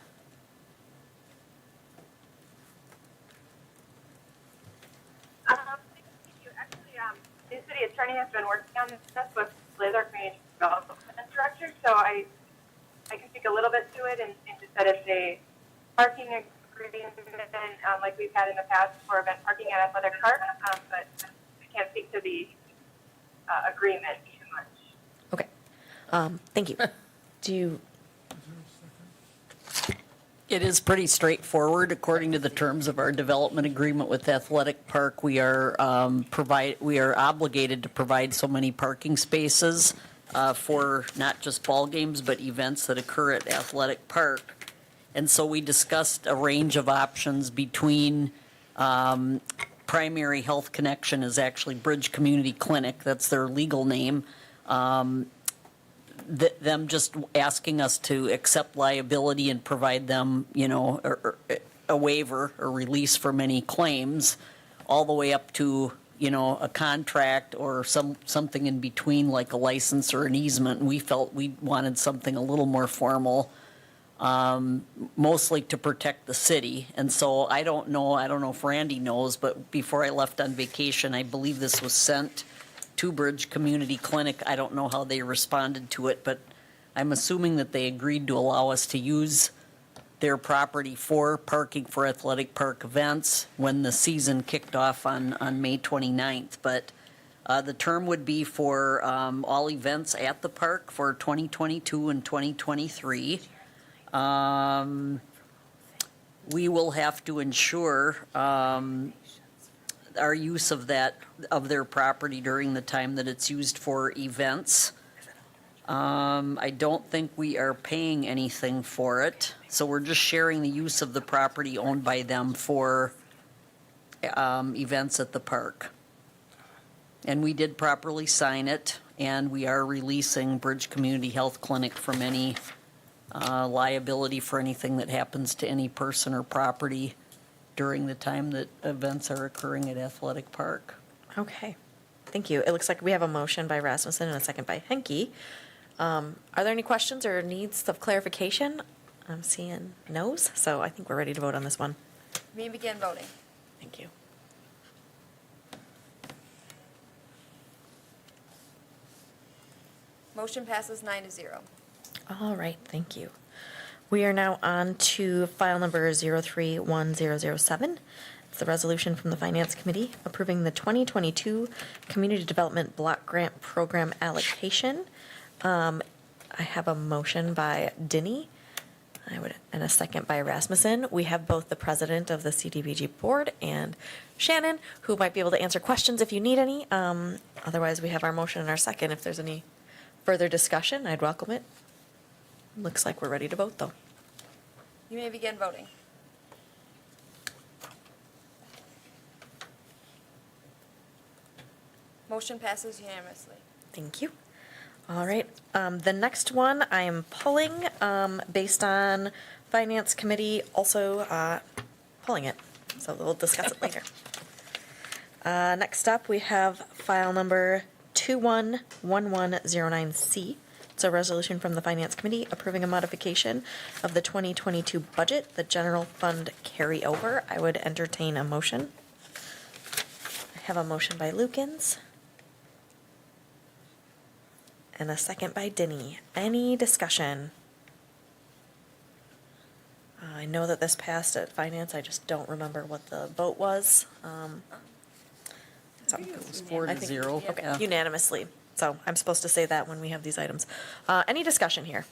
The city attorney has been working on this with Liz, our community development director, so I can speak a little bit to it and just that it's a parking agreement like we've had in the past for event parking at athletic park, but I can't speak to the agreement too much. Okay. Thank you. Do you? It is pretty straightforward. According to the terms of our development agreement with Athletic Park, we are obligated to provide so many parking spaces for not just ball games, but events that occur at Athletic Park. And so we discussed a range of options between Primary Health Connection is actually Bridge Community Clinic. That's their legal name. Them just asking us to accept liability and provide them, a waiver or release from any claims, all the way up to, a contract or something in between, like a license or an easement. And we felt we wanted something a little more formal, mostly to protect the city. And so I don't know if Randy knows, but before I left on vacation, I believe this was sent to Bridge Community Clinic. I don't know how they responded to it, but I'm assuming that they agreed to allow us to use their property for parking for athletic park events when the season kicked off on May 29th. But the term would be for all events at the park for 2022 and 2023. We will have to ensure our use of their property during the time that it's used for events. I don't think we are paying anything for it, so we're just sharing the use of the property owned by them for events at the park. And we did properly sign it, and we are releasing Bridge Community Health Clinic from any liability for anything that happens to any person or property during the time that events are occurring at Athletic Park. Okay. Thank you. It looks like we have a motion by Rasmussen and a second by Henke. Are there any questions or needs of clarification? I'm seeing no's, so I think we're ready to vote on this one. You may begin voting. Thank you. Motion passes 9-0. All right, thank you. We are now on to file number 031007. It's the resolution from the Finance Committee approving the 2022 Community Development Block Grant Program allocation. I have a motion by Denny. And a second by Rasmussen. We have both the president of the CDBG board and Shannon, who might be able to answer questions if you need any. Otherwise, we have our motion and our second. If there's any further discussion, I'd welcome it. Looks like we're ready to vote, though. You may begin voting. Motion passes unanimously. Thank you. All right, the next one I am pulling, based on Finance Committee also, pulling it, so we'll discuss it later. Next up, we have file number 211109C. It's a resolution from the Finance Committee approving a modification of the 2022 budget, the general fund carryover. I would entertain a motion. I have a motion by Lukens. And a second by Denny. Any discussion? I know that this passed at Finance, I just don't remember what the vote was. So- It was 4 I to think- 0. Okay, Yeah. unanimously. So I'm supposed to say that when we have these items. Any discussion here?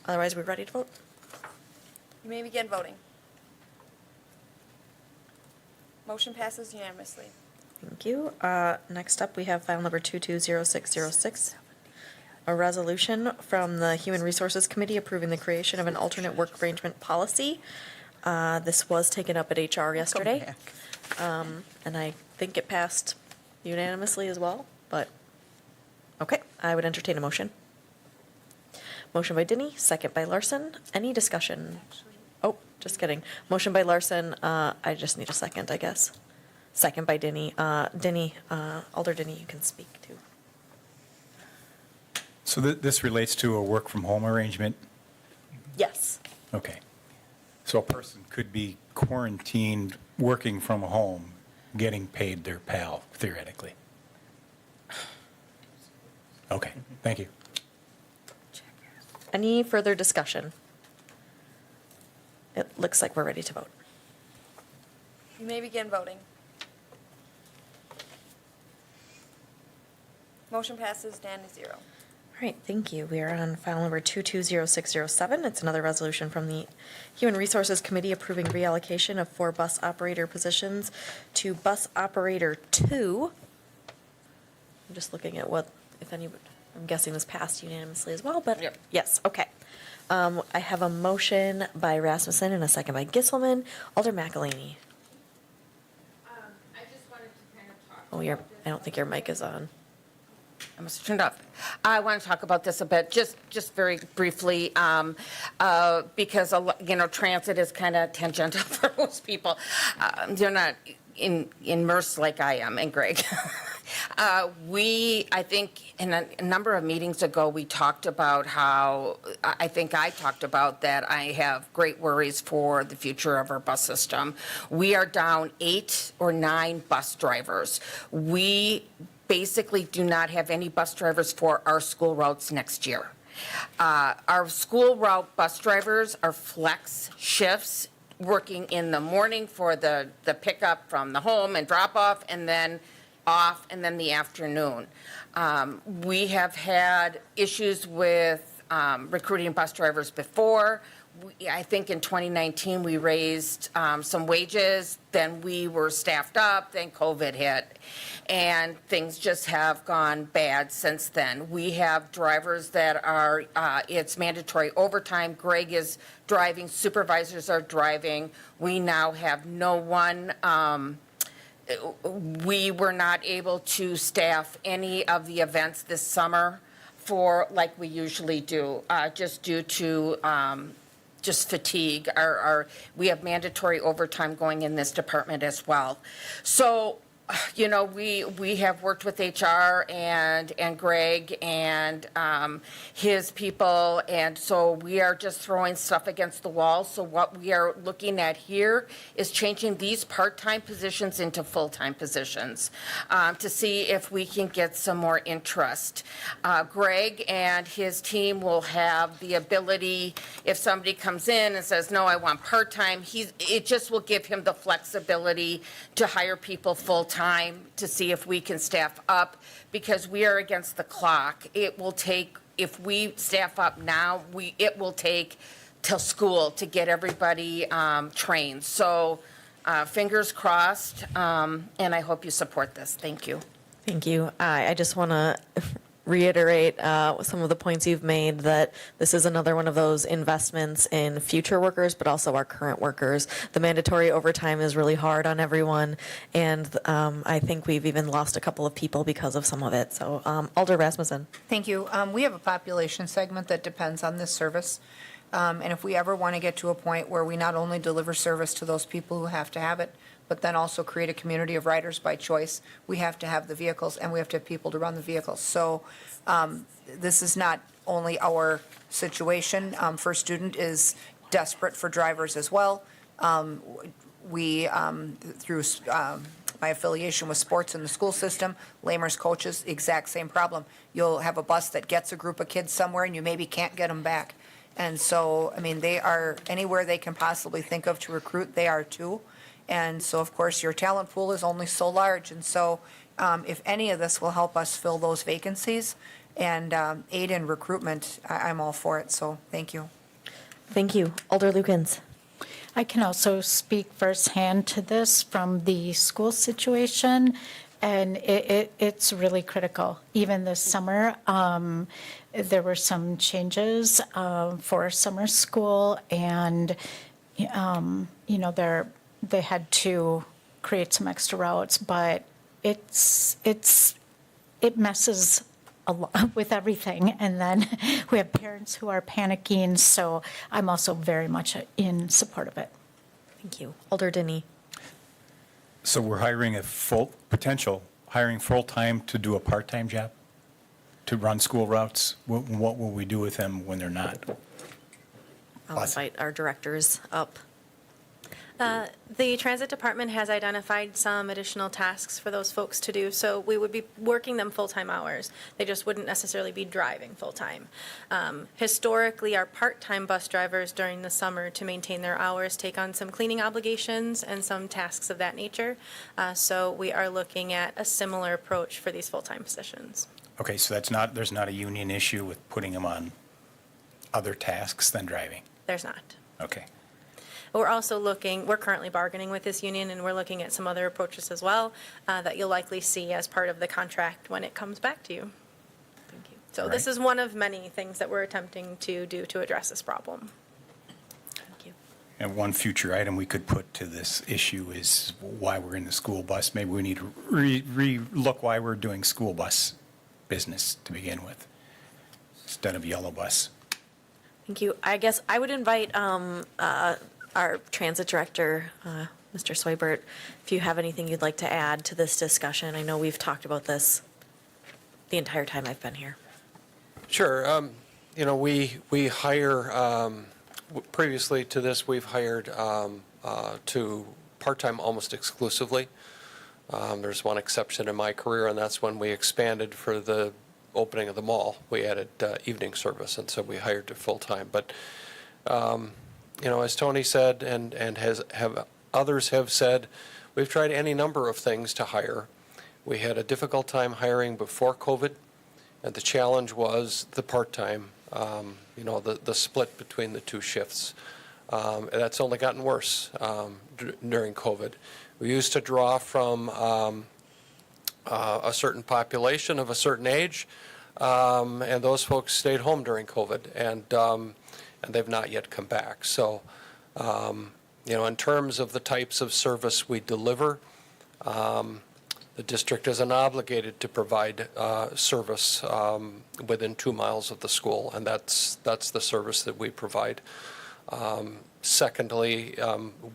Otherwise, we're ready to vote. You may begin voting. Motion passes unanimously. Thank you. Next up, we have file number 220606. A resolution from the Human Resources Committee approving the creation of an alternate work arrangement policy. This was taken up at HR yesterday. And I think it passed unanimously as well, but, okay, I would entertain a motion. Motion by Denny, second by Larson. Any discussion? Oh, just kidding. Motion by Larson, I just need a second, I guess. Second by Denny. Denny, Alder Denny, you can speak too. So this relates to a work-from-home arrangement? Yes. Okay. So a person could be quarantined, working from home, getting paid their PAL, theoretically? Okay, thank you. Any further discussion? It looks like we're ready to vote. You may begin voting. Motion passes 9-0. All right, thank you. We are on file number 220607. It's another resolution from the Human Resources Committee approving reallocation of 4 bus operator positions to bus operator 2. I'm just looking at what, if any, I'm guessing this passed unanimously as well, but yes, okay. I have a motion by Rasmussen and a second by Gisselman. Alder McElhaney. I just wanted to kind of talk. Oh, I don't think your mic is on. I must have turned off. I want to talk about this a bit, just very briefly, because transit is kind of tangential for most people. They're not immersed like I am and Greg. I think in a number of meetings ago, we talked about how, I think I talked about that I have great worries for the future of our bus system. We are down 8 or 9 bus drivers. We basically do not have any bus drivers for our school routes next year. Our school route bus drivers are flex shifts, working in the morning for the pickup from the home and drop off, and then off, and then the afternoon. We have had issues with recruiting bus drivers before. I think in 2019, we raised some wages, then we were staffed up, then COVID hit, and things just have gone bad since then. We have drivers that are, it's mandatory overtime. Greg is driving, supervisors are driving. We now have no one. We were not able to staff any of the events this summer for like we usually do, just due to just fatigue. We have mandatory overtime going in this department as well. So, we have worked with HR and Greg and his people, and so we are just throwing stuff against the wall. So what we are looking at here is changing these part-time positions into full-time positions to see if we can get some more interest. Greg and his team will have the ability, if somebody comes in and says, no, I want part-time, it just will give him the flexibility to hire people full-time to see if we can staff up, because we are against the clock. It will take, if we staff up now, it will take till school to get everybody trained. So fingers crossed, and I hope you support this. Thank you. Thank you. I just want to reiterate some of the points you've made, that this is another one of those investments in future workers, but also our current workers. The mandatory overtime is really hard on everyone, and I think we've even lost a couple of people because of some of it. So, Alder Rasmussen. Thank you. We have a population segment that depends on this service. And if we ever want to get to a point where we not only deliver service to those people who have to have it, but then also create a community of riders by choice, we have to have the vehicles and we have to have people to run the vehicles. So this is not only our situation. First Student is desperate for drivers as well. We, through my affiliation with sports in the school system, Lamers coaches, exact same problem. You'll have a bus that gets a group of kids somewhere and you maybe can't get them back. And so, I mean, they are anywhere they can possibly think of to recruit, they are too. And so, of course, your talent pool is only so large. And so if any of this will help us fill those vacancies and aid in recruitment, I'm all for it. So thank you. Thank you. Alder Lukens. I can also speak firsthand to this from the school situation, and it's really critical. Even this summer, there were some changes for summer school, and they had to create some extra routes, but it messes a lot with everything. And then we have parents who are panicking, so I'm also very much in support of it. Thank you. Alder Denny. So we're hiring hiring full-time to do a part-time job, to run school routes? What will we do with them when they're not? I'll invite our directors up. The transit department has identified some additional tasks for those folks to do, so we would be working them full-time hours. They just wouldn't necessarily be driving full-time. Historically, our part-time bus drivers during the summer, to maintain their hours, take on some cleaning obligations and some tasks of that nature. So we are looking at a similar approach for these full-time positions. Okay, so there's not a union issue with putting them on other tasks than driving? There's not. Okay. We're also we're currently bargaining with this union, and we're looking at some other approaches as well that you'll likely see as part of the contract when it comes back to you. Thank you. So this is one of many things that we're attempting to do to address this problem. Thank you. And one future item we could put to this issue is why we're in the school bus. Maybe we need to re-look why we're doing school bus business to begin with, instead of yellow bus. Thank you. I guess I would invite our transit director, Mr. Swaybert, if you have anything you'd like to add to this discussion. I know we've talked about this the entire time I've been here. Sure. We hire, previously to this, we've hired to part-time almost exclusively. There's one exception in my career, and that's when we expanded for the opening of the mall. We added evening service, and so we hired to full-time. But as Tony said, and others have said, we've tried any number of things to hire. We had a difficult time hiring before COVID, and the challenge was the part-time, the split between the two shifts. And that's only gotten worse during COVID. We used to draw from a certain population of a certain age, and those folks stayed home during COVID, and they've not yet come back. So, in terms of the types of service we deliver, the district is unobligated to provide service within 2 miles of the school, and that's the service that we provide. Secondly,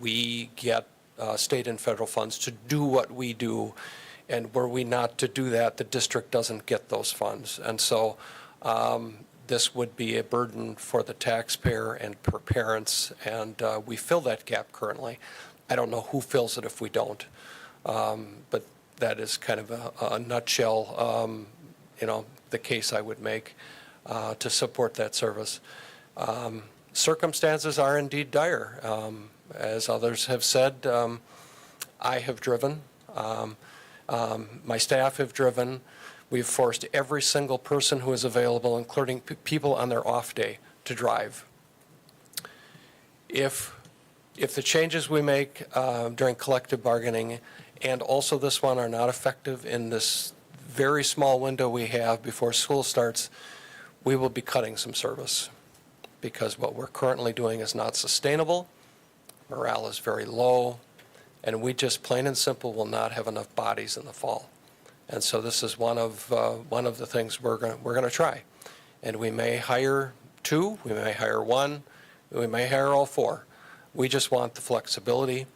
we get state and federal funds to do what we do, and were we not to do that, the district doesn't get those funds. And so this would be a burden for the taxpayer and for parents, and we fill that gap currently. I don't know who fills it if we don't, but that is kind of a nutshell, the case I would make to support that service. Circumstances are indeed dire. As others have said, I have driven, my staff have driven. We've forced every single person who is available, including people on their off day, to drive. if the changes we make during collective bargaining and also this one are not effective in this very small window we have before school starts, we will be cutting some service because what we're currently doing is not sustainable. Morale is very low, and we just plain and simple will not have enough bodies in the fall. And so this is one of the things we're going to try. And we may hire 2, we may hire 1, we may hire all 4. We just want the flexibility.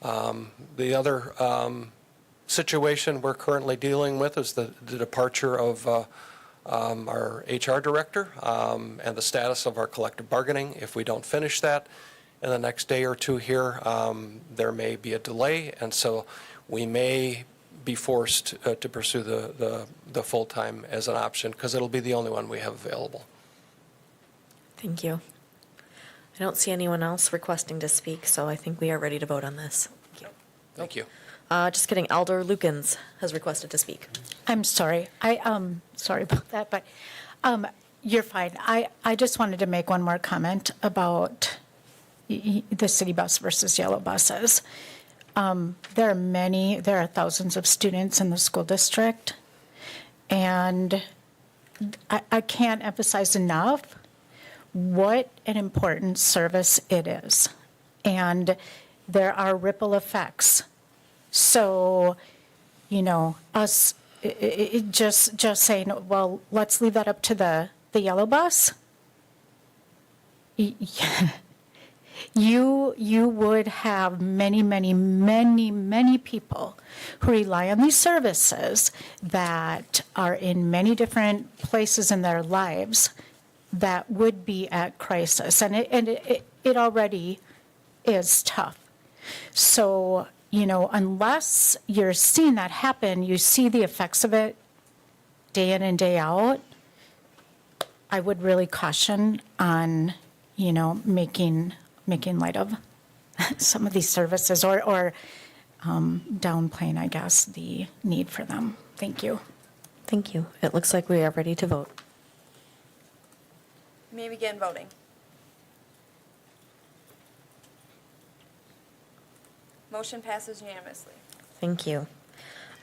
The other situation we're currently dealing with is the departure of our HR director and the status of our collective bargaining. If we don't finish that in the next day or 2 here, there may be a delay, and so we may be forced to pursue the full-time as an option because it'll be the only one we have available. Thank you. I don't see anyone else requesting to speak, so I think we are ready to vote on this. Thank you. Just kidding, Alder Lukens has requested to speak. I'm sorry. Sorry about that, but you're fine. I just wanted to make one more comment about the city bus versus yellow buses. There are thousands of students in the school district, and I can't emphasize enough what an important service it is. And there are ripple effects. So, us just saying, well, let's leave that up to the yellow bus. You would have many people who rely on these services that are in many different places in their lives that would be at crisis. And it already is tough. So, unless you're seeing that happen, you see the effects of it day in and day out, I would really caution on, making light of some of these services or downplaying, I guess, the need for them. Thank you. Thank you. It looks like we are ready to vote. You may begin voting. Motion passes unanimously. Thank you.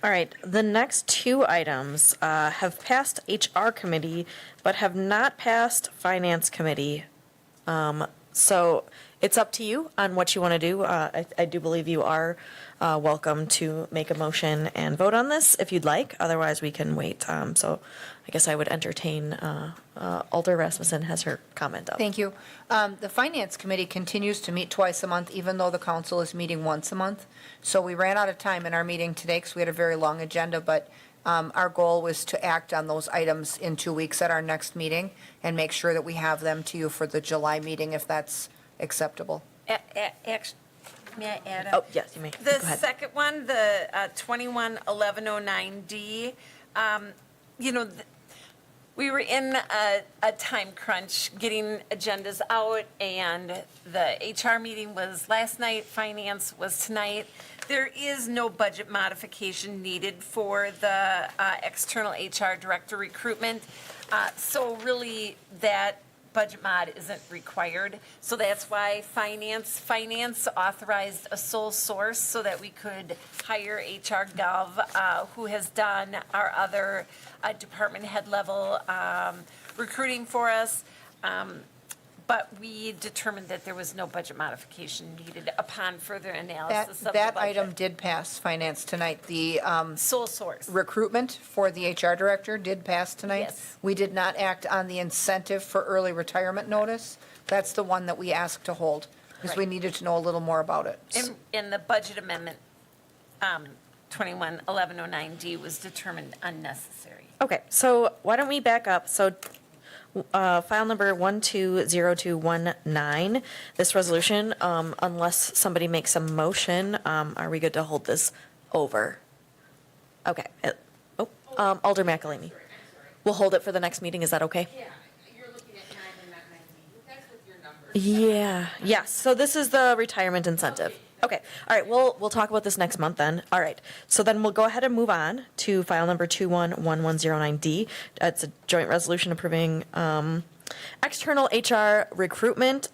All right, the next 2 items have passed HR committee, but have not passed finance committee. So it's up to you on what you want to do. I do believe you are welcome to make a motion and vote on this if you'd like. Otherwise, we can wait. So I guess I would entertain, Alder Rasmussen has her comment up. Thank you. The Finance Committee continues to meet twice a month, even though the council is meeting once a month. So we ran out of time in our meeting today because we had a very long agenda, but our goal was to act on those items in 2 weeks at our next meeting and make sure that we have them to you for the July meeting, if that's acceptable. Actually, may I add? Oh, yes, you may. Go The ahead. second one, the 21-1109D, we were in a time crunch getting agendas out, and the HR meeting was last night, finance was tonight. There is no budget modification needed for the external HR director recruitment. So really, that budget mod isn't required. So that's why finance authorized a sole source so that we could hire HR Gov, who has done our other department head level recruiting for us. But we determined that there was no budget modification needed upon further analysis of the budget. That item did pass finance tonight. The sole source recruitment for the HR director did pass tonight. Yes. We did not act on the incentive for early retirement notice. That's the one that we asked to hold because we needed to know a little more about it. in the budget amendment, 21-1109D was determined unnecessary. Okay, so why don't we back up? So file number 120219, this resolution, unless somebody makes a motion, are we good to hold this over? Okay. Alder McElhaney. We'll hold it for the next meeting, is that okay? Yeah, you're looking at 9 and not 19. That's with your numbers. Yeah, yes, so this is the retirement incentive. Okay, all right, we'll talk about this next month then. All right, so then we'll go ahead and move on to file number 211109D. It's a joint resolution approving External HR recruitment,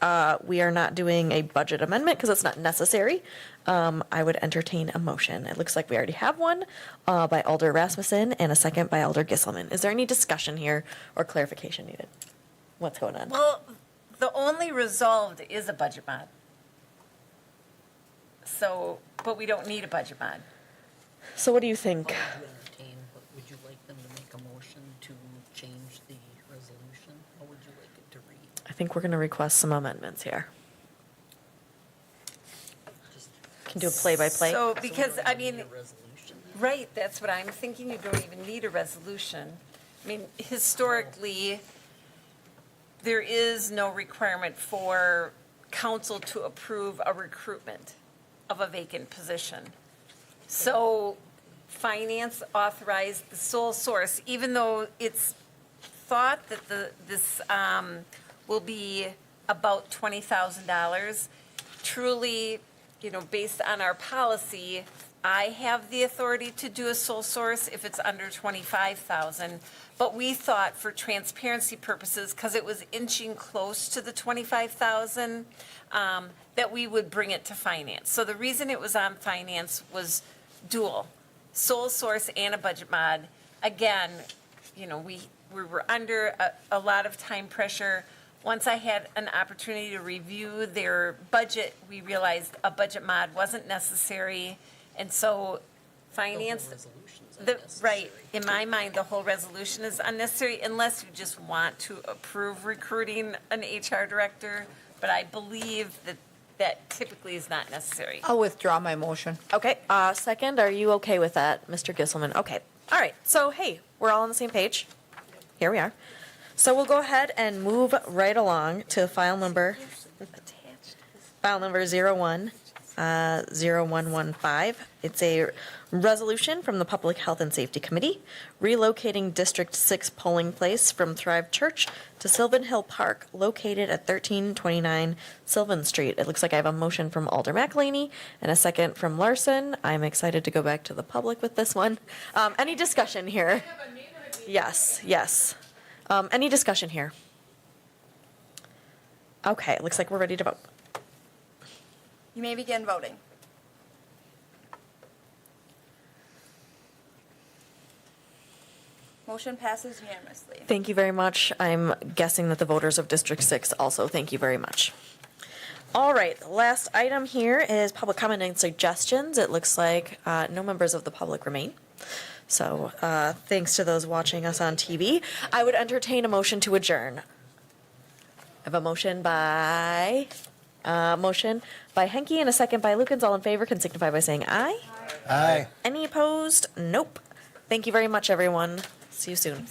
we are not doing a budget amendment because it's not necessary. I would entertain a motion. It looks like we already have one by Alder Rasmussen and a second by Alder Gisselman. Is there any discussion here or clarification needed? What's going on? Well, the only resolved is a budget mod. So, but we don't need a budget mod. So what do you think? Would you like them to make a motion to change the resolution? How would you like it to read? I think we're going to request some amendments here. Can do a play-by-play. So, because, I mean, right, that's what I'm thinking, you don't even need a resolution. I mean, historically, there is no requirement for council to approve a recruitment of a vacant position. So, finance authorized the sole source, even though it's thought that this will be about $20,000, truly, you know, based on our policy, I have the authority to do a sole source if it's under 25,000. But we thought for transparency purposes, because it was inching close to the 25,000, that we would bring it to finance. So the reason it was on finance was dual, sole source and a budget mod. Again, you know, we were under a lot of time pressure. Once I had an opportunity to review their budget, we realized a budget mod wasn't necessary. And so finance, right, in my mind, the whole resolution is unnecessary unless you just want to approve recruiting an HR director. But I believe that typically is not necessary. I'll withdraw my motion. Okay, second, are you okay with that, Mr. Gisselman? Okay, all right, so hey, we're all on the same page. Here we are. So we'll go ahead and move right along to file number 010115. It's a resolution from the Public Health and Safety Committee relocating District 6 polling place from Thrive Church to Sylvan Hill Park, located at 1329 Sylvan Street. It looks like I have a motion from Alder McElhaney and a second from Larson. I'm excited to go back to the public with this one. Any discussion here? Yes, yes. Any discussion here? Okay, it looks like we're ready to vote. You may begin voting. Motion passes unanimously. Thank you very much. I'm guessing that the voters of District 6 also, thank you very much. All right, the last item here is public comment and suggestions. It looks like no members of the public remain. So thanks to those watching us on TV. I would entertain a motion to adjourn. I have a motion by Henke and a second by Lukens. All in favor can signify by saying aye. Aye. Any opposed? Nope. Thank you very much, everyone. See you soon.